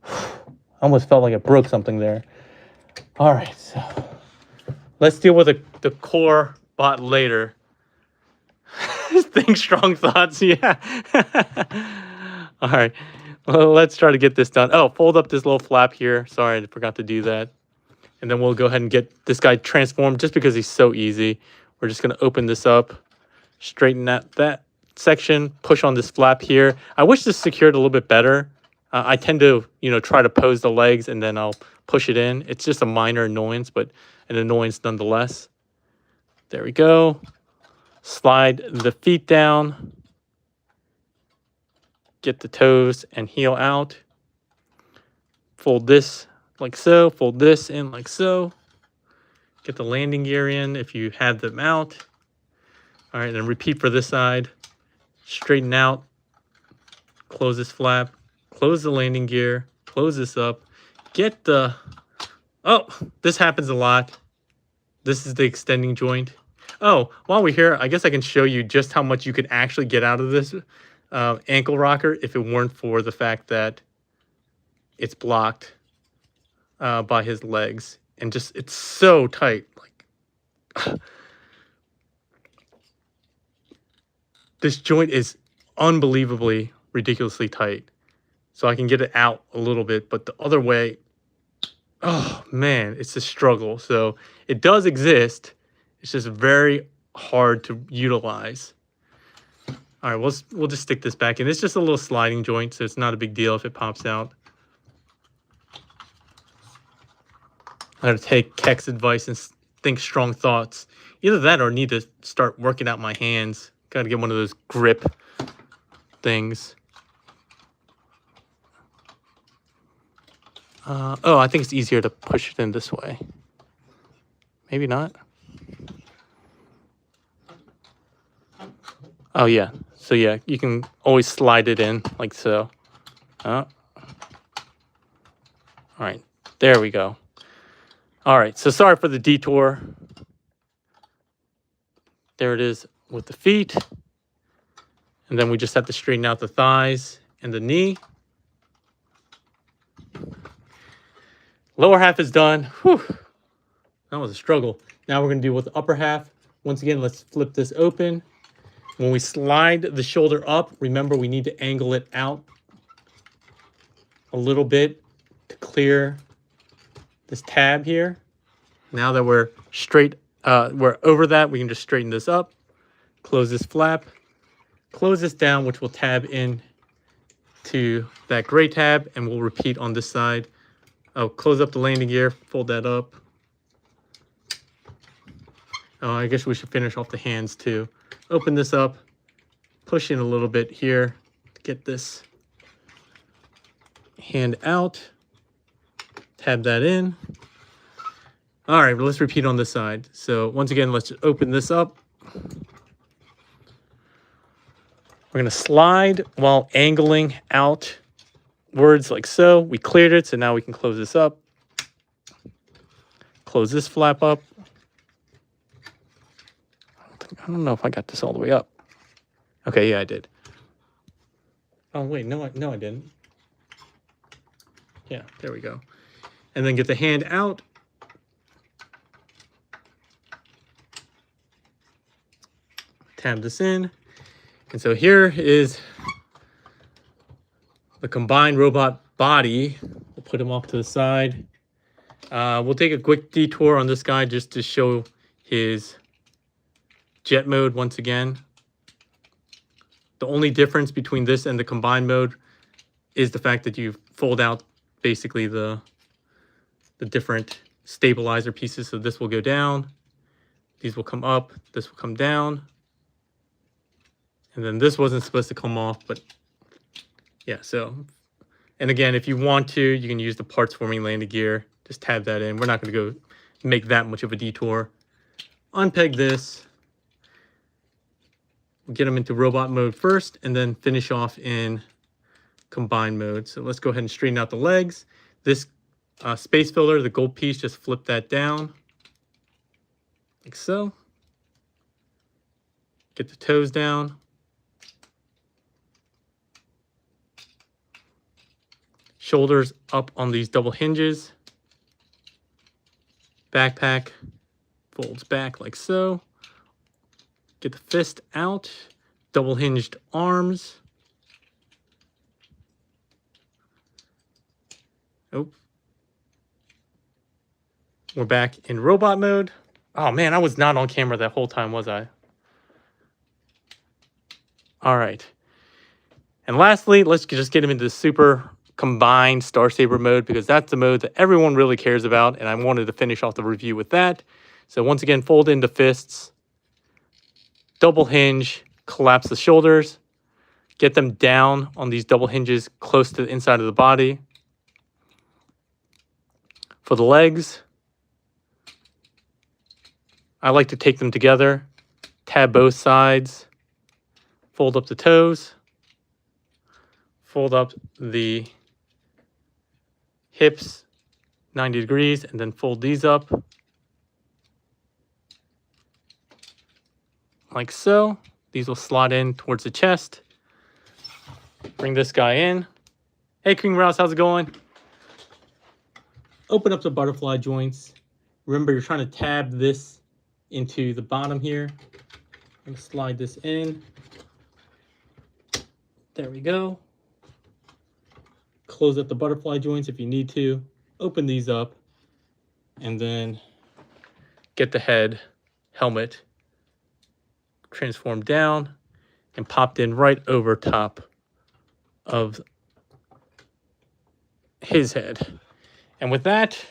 I almost felt like I broke something there. All right, so let's deal with the core bot later. Think strong thoughts, yeah. All right. Well, let's try to get this done. Oh, fold up this little flap here. Sorry, I forgot to do that. And then we'll go ahead and get this guy transformed just because he's so easy. We're just going to open this up, straighten that section, push on this flap here. I wish this secured a little bit better. I tend to, try to pose the legs and then I'll push it in. It's just a minor annoyance, but an annoyance nonetheless. There we go. Slide the feet down. Get the toes and heel out. Fold this like so. Fold this in like so. Get the landing gear in if you have them out. All right, then repeat for this side. Straighten out. Close this flap. Close the landing gear. Close this up. Get the... Oh, this happens a lot. This is the extending joint. Oh, while we're here, I guess I can show you just how much you could actually get out of this ankle rocker if it weren't for the fact that it's blocked by his legs, and just it's so tight. Like this joint is unbelievably, ridiculously tight. So I can get it out a little bit, but the other way, oh man, it's a struggle. So it does exist. It's just very hard to utilize. All right, we'll just stick this back in. It's just a little sliding joint, so it's not a big deal if it pops out. I gotta take Keck's advice and think strong thoughts. Either that or need to start working out my hands. Gotta get one of those grip things. Oh, I think it's easier to push it in this way. Maybe not. Oh, yeah. So, yeah, you can always slide it in like so. All right. There we go. All right. So, sorry for the detour. There it is with the feet. And then we just have to straighten out the thighs and the knee. Lower half is done. Whew. That was a struggle. Now we're going to deal with the upper half. Once again, let's flip this open. When we slide the shoulder up, remember we need to angle it out a little bit to clear this tab here. Now that we're straight, we're over that, we can just straighten this up, close this flap, close this down, which will tab in to that gray tab, and we'll repeat on this side. Oh, close up the landing gear, fold that up. Oh, I guess we should finish off the hands too. Open this up, push in a little bit here to get this hand out. Tab that in. All right, let's repeat on this side. So once again, let's open this up. We're gonna slide while angling outwards like so. We cleared it, so now we can close this up. Close this flap up. I don't know if I got this all the way up. Okay, yeah, I did. Oh, wait, no, I didn't. Yeah, there we go. And then get the hand out. Tab this in. And so here is the combined robot body. We'll put him off to the side. We'll take a quick detour on this guy just to show his jet mode once again. The only difference between this and the combined mode is the fact that you fold out basically the different stabilizer pieces. So this will go down, these will come up, this will come down, and then this wasn't supposed to come off, but yeah, so. And again, if you want to, you can use the parts forming landing gear. Just tab that in. We're not going to go make that much of a detour. Unpeg this. Get them into robot mode first, and then finish off in combined mode. So let's go ahead and straighten out the legs. This space filler, the gold piece, just flip that down like so. Get the toes down. Shoulders up on these double hinges. Backpack folds back like so. Get the fist out, double hinged arms. Oh. We're back in robot mode. Oh man, I was not on camera that whole time, was I? All right. And lastly, let's just get him into the super combined Star Saber mode, because that's the mode that everyone really cares about, and I wanted to finish off the review with that. So once again, fold into fists. Double hinge, collapse the shoulders, get them down on these double hinges close to the inside of the body. For the legs, I like to take them together, tab both sides, fold up the toes, fold up the hips 90 degrees, and then fold these up. Like so. These will slot in towards the chest. Bring this guy in. Hey, King Rouse, how's it going? Open up the butterfly joints. Remember, you're trying to tab this into the bottom here. And slide this in. There we go. Close up the butterfly joints if you need to. Open these up. And then get the head, helmet, transformed down, and popped in right over top of his head. And with that,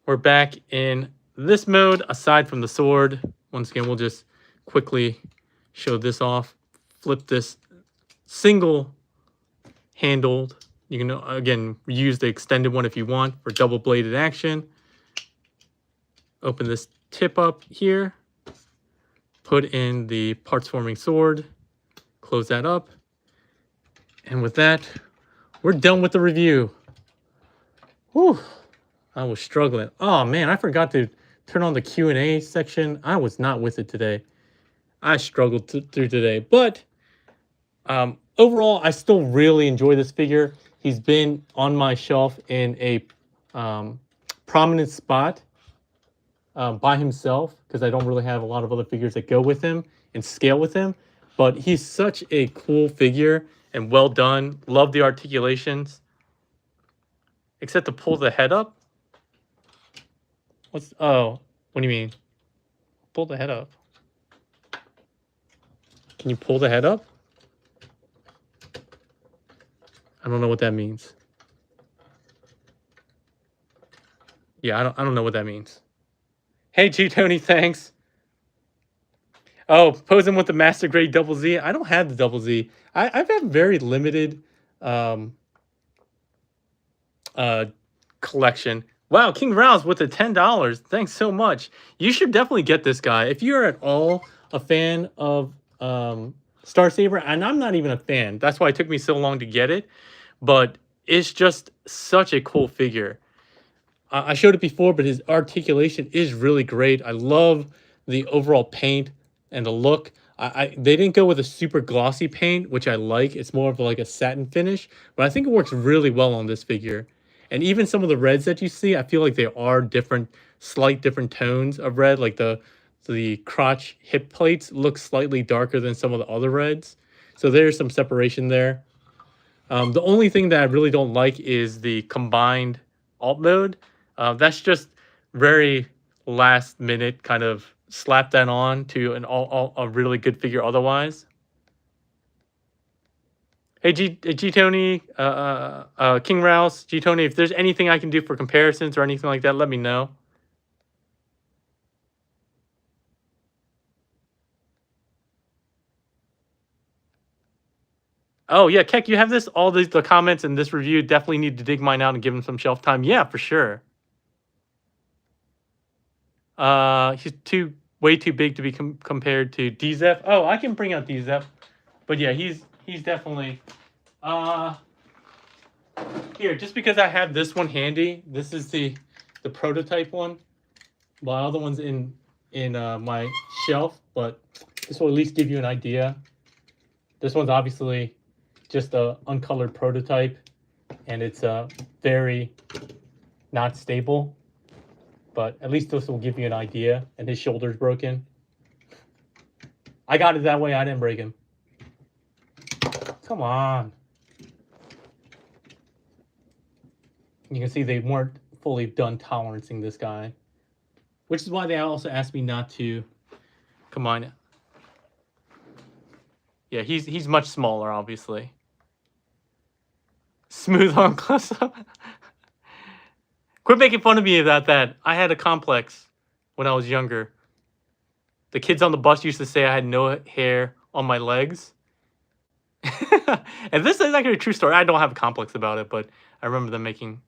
we're back in this mode, aside from the sword. Once again, we'll just quickly show this off. Flip this single-handled. You can, again, use the extended one if you want for double-bladed action. Open this tip up here. Put in the parts-forming sword. Close that up. And with that, we're done with the review. Whew. I was struggling. Oh, man, I forgot to turn on the Q&A section. I was not with it today. I struggled through today. But overall, I still really enjoy this figure. He's been on my shelf in a prominent spot by himself because I don't really have a lot of other figures that go with him and scale with him. But he's such a cool figure and well done. Love the articulations. Except to pull the head up. Oh, what do you mean? Pull the head up. Can you pull the head up? I don't know what that means. Yeah, I don't know what that means. Hey, G Tony, thanks. Oh, posing with the Master Grade Double Z. I don't have the Double Z. I've had very limited collection. Wow, King Rouse with the $10. Thanks so much. You should definitely get this guy. If you're at all a fan of Star Saber, and I'm not even a fan. That's why it took me so long to get it. But it's just such a cool figure. I showed it before, but his articulation is really great. I love the overall paint and the look. They didn't go with a super glossy paint, which I like. It's more of like a satin finish. But I think it works really well on this figure. And even some of the reds that you see, I feel like they are different, slight different tones of red. Like the crotch hip plates look slightly darker than some of the other reds. So there's some separation there. The only thing that I really don't like is the combined alt mode. That's just very last minute kind of slap that on to a really good figure otherwise. Hey, G-Tony, King Rouse, G-Tony, if there's anything I can do for comparisons or anything like that, let me know. Oh, yeah, Keck, you have this? All the comments in this review. Definitely need to dig mine out and give him some shelf time. Yeah, for sure. He's way too big to be compared to DZEF. Oh, I can bring out DZEF. But yeah, he's definitely... Here, just because I have this one handy, this is the prototype one. My other one's in my shelf, but this will at least give you an idea. This one's obviously just a uncolored prototype, and it's very not stable. But at least this will give you an idea. And his shoulder's broken. I got it that way. I didn't break him. Come on. You can see they weren't fully done tolerancing this guy. Which is why they also asked me not to... Come on. Yeah, he's much smaller, obviously. Smooth on close-up. Quit making fun of me about that. I had a complex when I was younger. The kids on the bus used to say I had no hair on my legs. And this is actually a true story. I don't have a complex about it, but I remember them making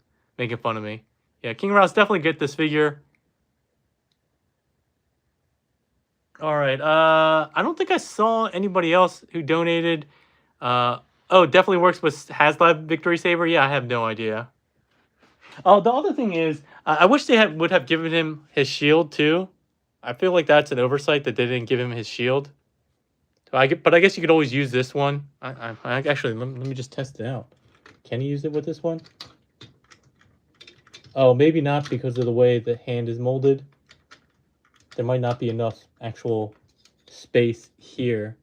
fun of me. Yeah, King Rouse, definitely get this figure. All right. I don't think I saw anybody else who donated. Oh, definitely works with HasLab Victory Saber. Yeah, I have no idea. Oh, the other thing is, I wish they would have given him his shield too. I feel like that's an oversight that they didn't give him his shield. But I guess you could always use this one. Actually, let me just test it out. Can you use it with this one? Oh, maybe not because of the way the hand is molded. There might not be enough actual space here.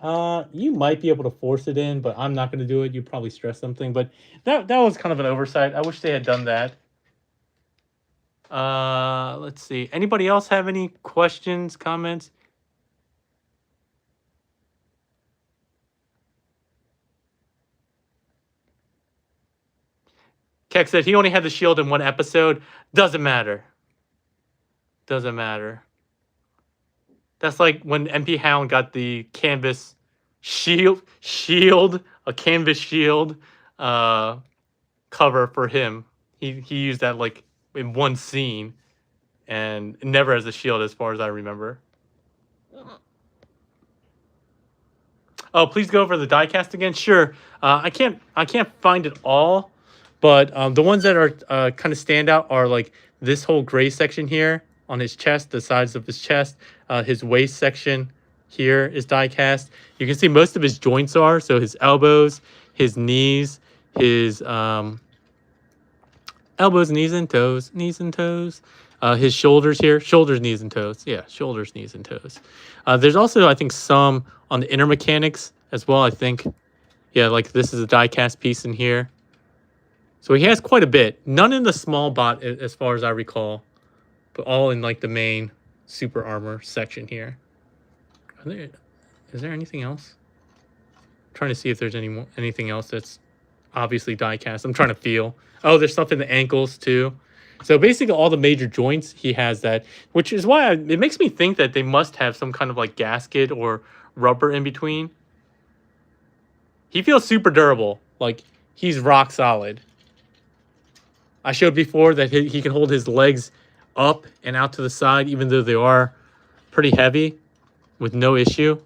You might be able to force it in, but I'm not going to do it. You probably stress something, but that was kind of an oversight. I wish they had done that. Let's see. Anybody else have any questions, comments? Keck said he only had the shield in one episode. Doesn't matter. Doesn't matter. That's like when MP Hound got the canvas shield, a canvas shield cover for him. He used that like in one scene and never as a shield as far as I remember. Oh, please go over the diecast again. Sure. I can't find it all, but the ones that are kind of stand out are like this whole gray section here on his chest, the sides of his chest, his waist section here is diecast. You can see most of his joints are, so his elbows, his knees, his elbows, knees, and toes, his shoulders here, shoulders, knees, and toes. Yeah, shoulders, knees, and toes. There's also, I think, some on the inner mechanics as well, I think. Yeah, like this is a die-cast piece in here. So he has quite a bit. None in the small bot, as far as I recall, but all in like the main super armor section here. Is there anything else? I'm trying to see if there's anything else that's obviously die-cast. I'm trying to feel. Oh, there's stuff in the ankles too. So basically all the major joints, he has that, which is why it makes me think that they must have some kind of like gasket or rubber in between. He feels super durable. Like he's rock solid. I showed before that he can hold his legs up and out to the side, even though they are pretty heavy, with no issue.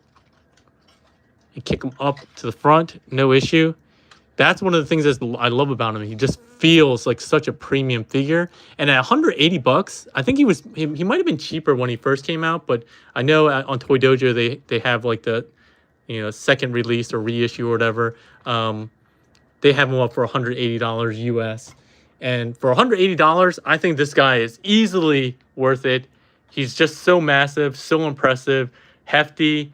And kick them up to the front, no issue. That's one of the things that I love about him. He just feels like such a premium figure. And at 180 bucks, I think he might have been cheaper when he first came out, but I know on Toy Dojo they have like the second release or reissue or whatever. They have them up for $180 US. And for $180, I think this guy is easily worth it. He's just so massive, so impressive, hefty,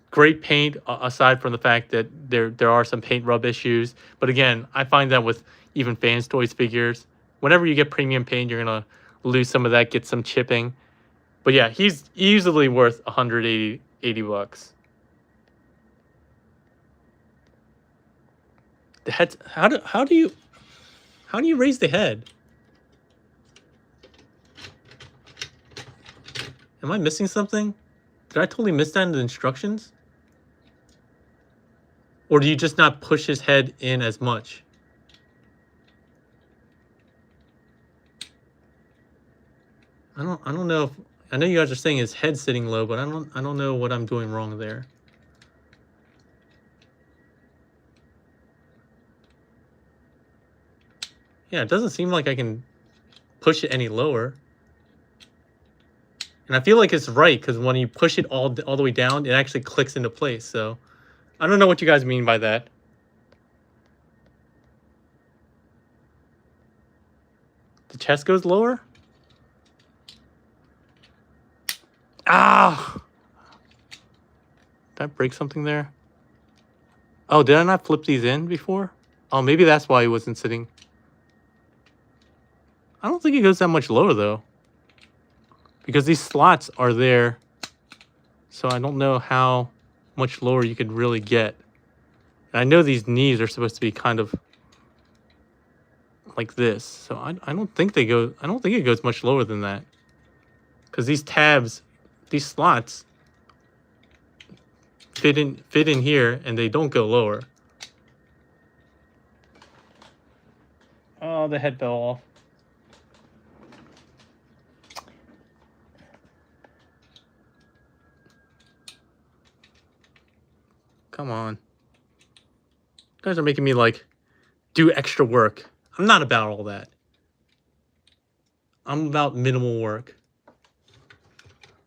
great paint, aside from the fact that there are some paint rub issues. But again, I find that with even Fans Toys figures, whenever you get premium paint, you're going to lose some of that, get some chipping. But yeah, he's easily worth 180 bucks. The head, how do you raise the head? Am I missing something? Did I totally miss that in the instructions? Or do you just not push his head in as much? I don't know if, I know you guys are saying his head's sitting low, but I don't know what I'm doing wrong there. Yeah, it doesn't seem like I can push it any lower. And I feel like it's right, because when you push it all the way down, it actually clicks into place. So I don't know what you guys mean by that. The chest goes lower? Ah! Did I break something there? Oh, did I not flip these in before? Oh, maybe that's why he wasn't sitting. I don't think it goes that much lower, though. Because these slots are there. So I don't know how much lower you could really get. And I know these knees are supposed to be kind of like this. So I don't think it goes much lower than that. Because these tabs, these slots fit in here and they don't go lower. Oh, the head fell off. Come on. You guys are making me like do extra work. I'm not about all that. I'm about minimal work.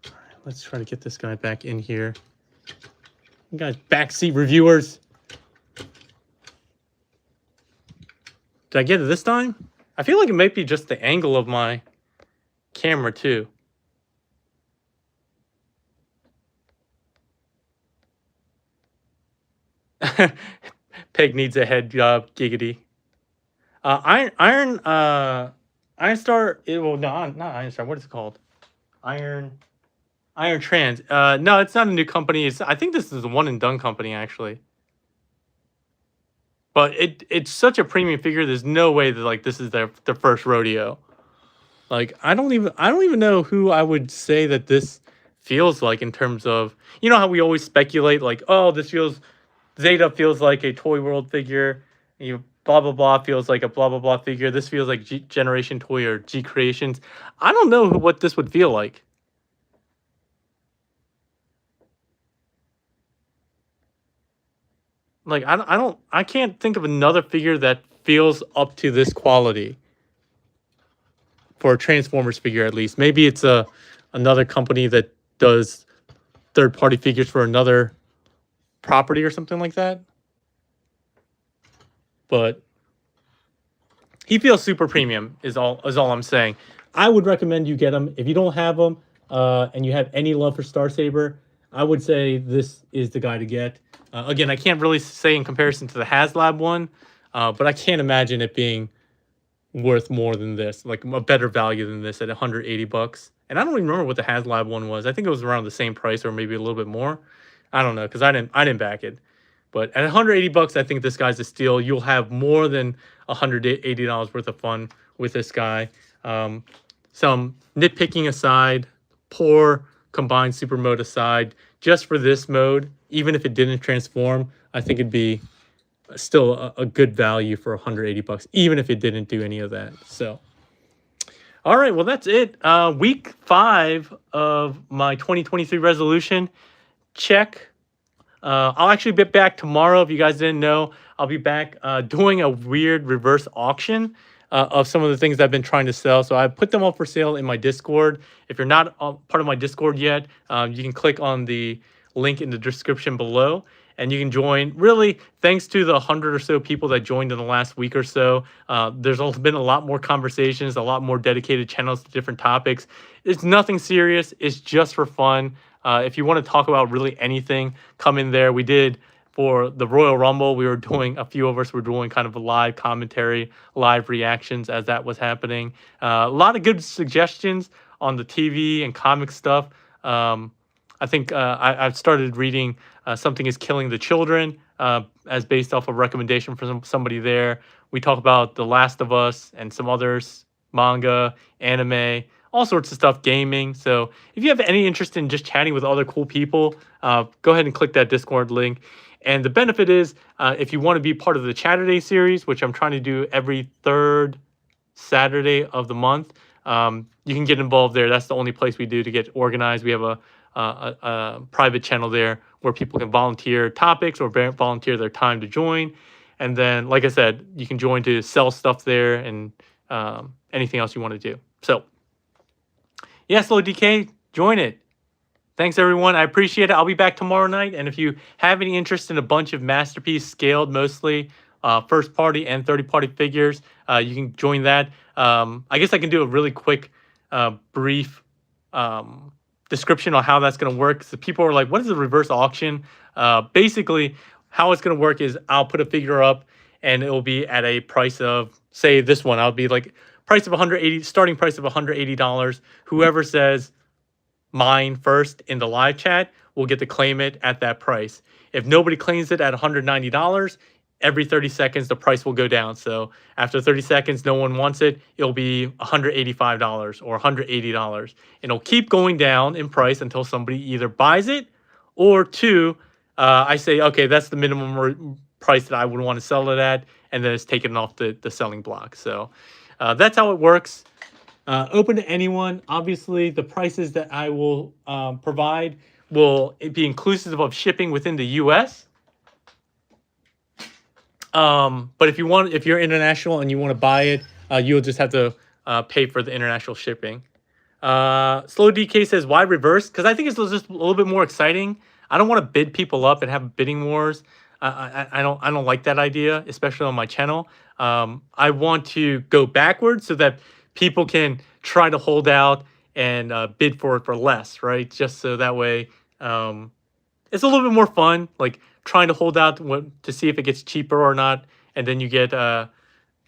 All right, let's try to get this guy back in here. You guys, backseat reviewers. Did I get it this time? I feel like it might be just the angle of my camera too. Peg needs a head job, giggity. Iron Star. Well, no, not Iron Star. What is it called? Iron Trans. No, it's not a new company. I think this is a one and done company actually. But it's such a premium figure. There's no way that like this is their first rodeo. Like I don't even know who I would say that this feels like in terms of, you know how we always speculate like, oh, this feels Zeta feels like a Toy World figure. You blah blah blah feels like a blah blah blah figure. This feels like Generation Toy or G Creations. I don't know what this would feel like. Like I can't think of another figure that feels up to this quality for a Transformers figure at least. Maybe it's another company that does third party figures for another property or something like that. But he feels super premium is all I'm saying. I would recommend you get him if you don't have him and you have any love for Star Saber. I would say this is the guy to get. Again, I can't really say in comparison to the HasLab one, but I can't imagine it being worth more than this, like a better value than this at 180 bucks. And I don't even remember what the HasLab one was. I think it was around the same price or maybe a little bit more. I don't know because I didn't back it. But at 180 bucks, I think this guy's a steal. You'll have more than $180 worth of fun with this guy. Some nitpicking aside, poor combined super mode aside, just for this mode, even if it didn't transform, I think it'd be still a good value for 180 bucks, even if it didn't do any of that. So, all right, well, that's it. Week 5 of my 2023 resolution. Check. I'll actually be back tomorrow. If you guys didn't know, I'll be back doing a weird reverse auction of some of the things I've been trying to sell. So I put them up for sale in my Discord. If you're not part of my Discord yet, you can click on the link in the description below and you can join. Really, thanks to the 100 or so people that joined in the last week or so, there's also been a lot more conversations, a lot more dedicated channels to different topics. It's nothing serious. It's just for fun. If you want to talk about really anything, come in there. We did for the Royal Rumble. We were doing, a few of us were doing kind of a live commentary, live reactions as that was happening. A lot of good suggestions on the TV and comic stuff. I think I've started reading Something is Killing the Children as based off a recommendation from somebody there. We talk about The Last of Us and some others, manga, anime, all sorts of stuff, gaming. So if you have any interest in just chatting with other cool people, go ahead and click that Discord link. And the benefit is, if you want to be part of the Chatterday series, which I'm trying to do every third Saturday of the month, you can get involved there. That's the only place we do to get organized. We have a private channel there where people can volunteer topics or volunteer their time to join. And then, like I said, you can join to sell stuff there and anything else you want to do. So, yes, Slow DK, join it. Thanks, everyone. I appreciate it. I'll be back tomorrow night. And if you have any interest in a bunch of Masterpiece scaled, mostly first party and 30-party figures, you can join that. I guess I can do a really quick, brief description on how that's going to work. So people are like, what is a reverse auction? Basically, how it's going to work is I'll put a figure up and it will be at a price of, say this one, I'll be like price of $180, starting price of $180. Whoever says mine first in the live chat will get to claim it at that price. If nobody claims it at $190, every 30 seconds the price will go down. So after 30 seconds, no one wants it, it'll be $185 or $180. And it'll keep going down in price until somebody either buys it or two, I say, okay, that's the minimum price that I would want to sell it at, and then it's taken off the selling block. So that's how it works. Open to anyone. Obviously, the prices that I will provide will be inclusive of shipping within the U.S. But if you're international and you want to buy it, you'll just have to pay for the international shipping. Slow DK says, why reverse? Because I think it's just a little bit more exciting. I don't want to bid people up and have bidding wars. I don't like that idea, especially on my channel. I want to go backwards so that people can try to hold out and bid for it for less, right? Just so that way it's a little bit more fun, like trying to hold out to see if it gets cheaper or not, and then you get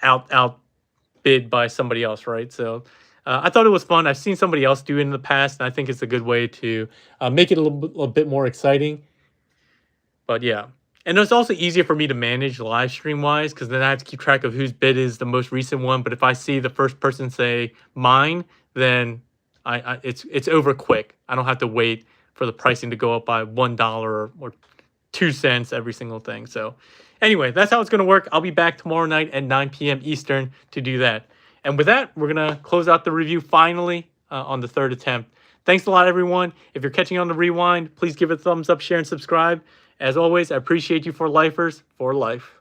outbid by somebody else, right? So I thought it was fun. I've seen somebody else do it in the past, and I think it's a good way to make it a bit more exciting. But yeah. And it's also easier for me to manage live stream wise because then I have to keep track of whose bid is the most recent one. But if I see the first person say mine, then it's over quick. I don't have to wait for the pricing to go up by $1 or 2 cents every single thing. So anyway, that's how it's going to work. I'll be back tomorrow night at 9 p.m. Eastern to do that. And with that, we're going to close out the review finally on the third attempt. Thanks a lot, everyone. If you're catching on the rewind, please give it a thumbs up, share, and subscribe. As always, I appreciate you for lifers for life.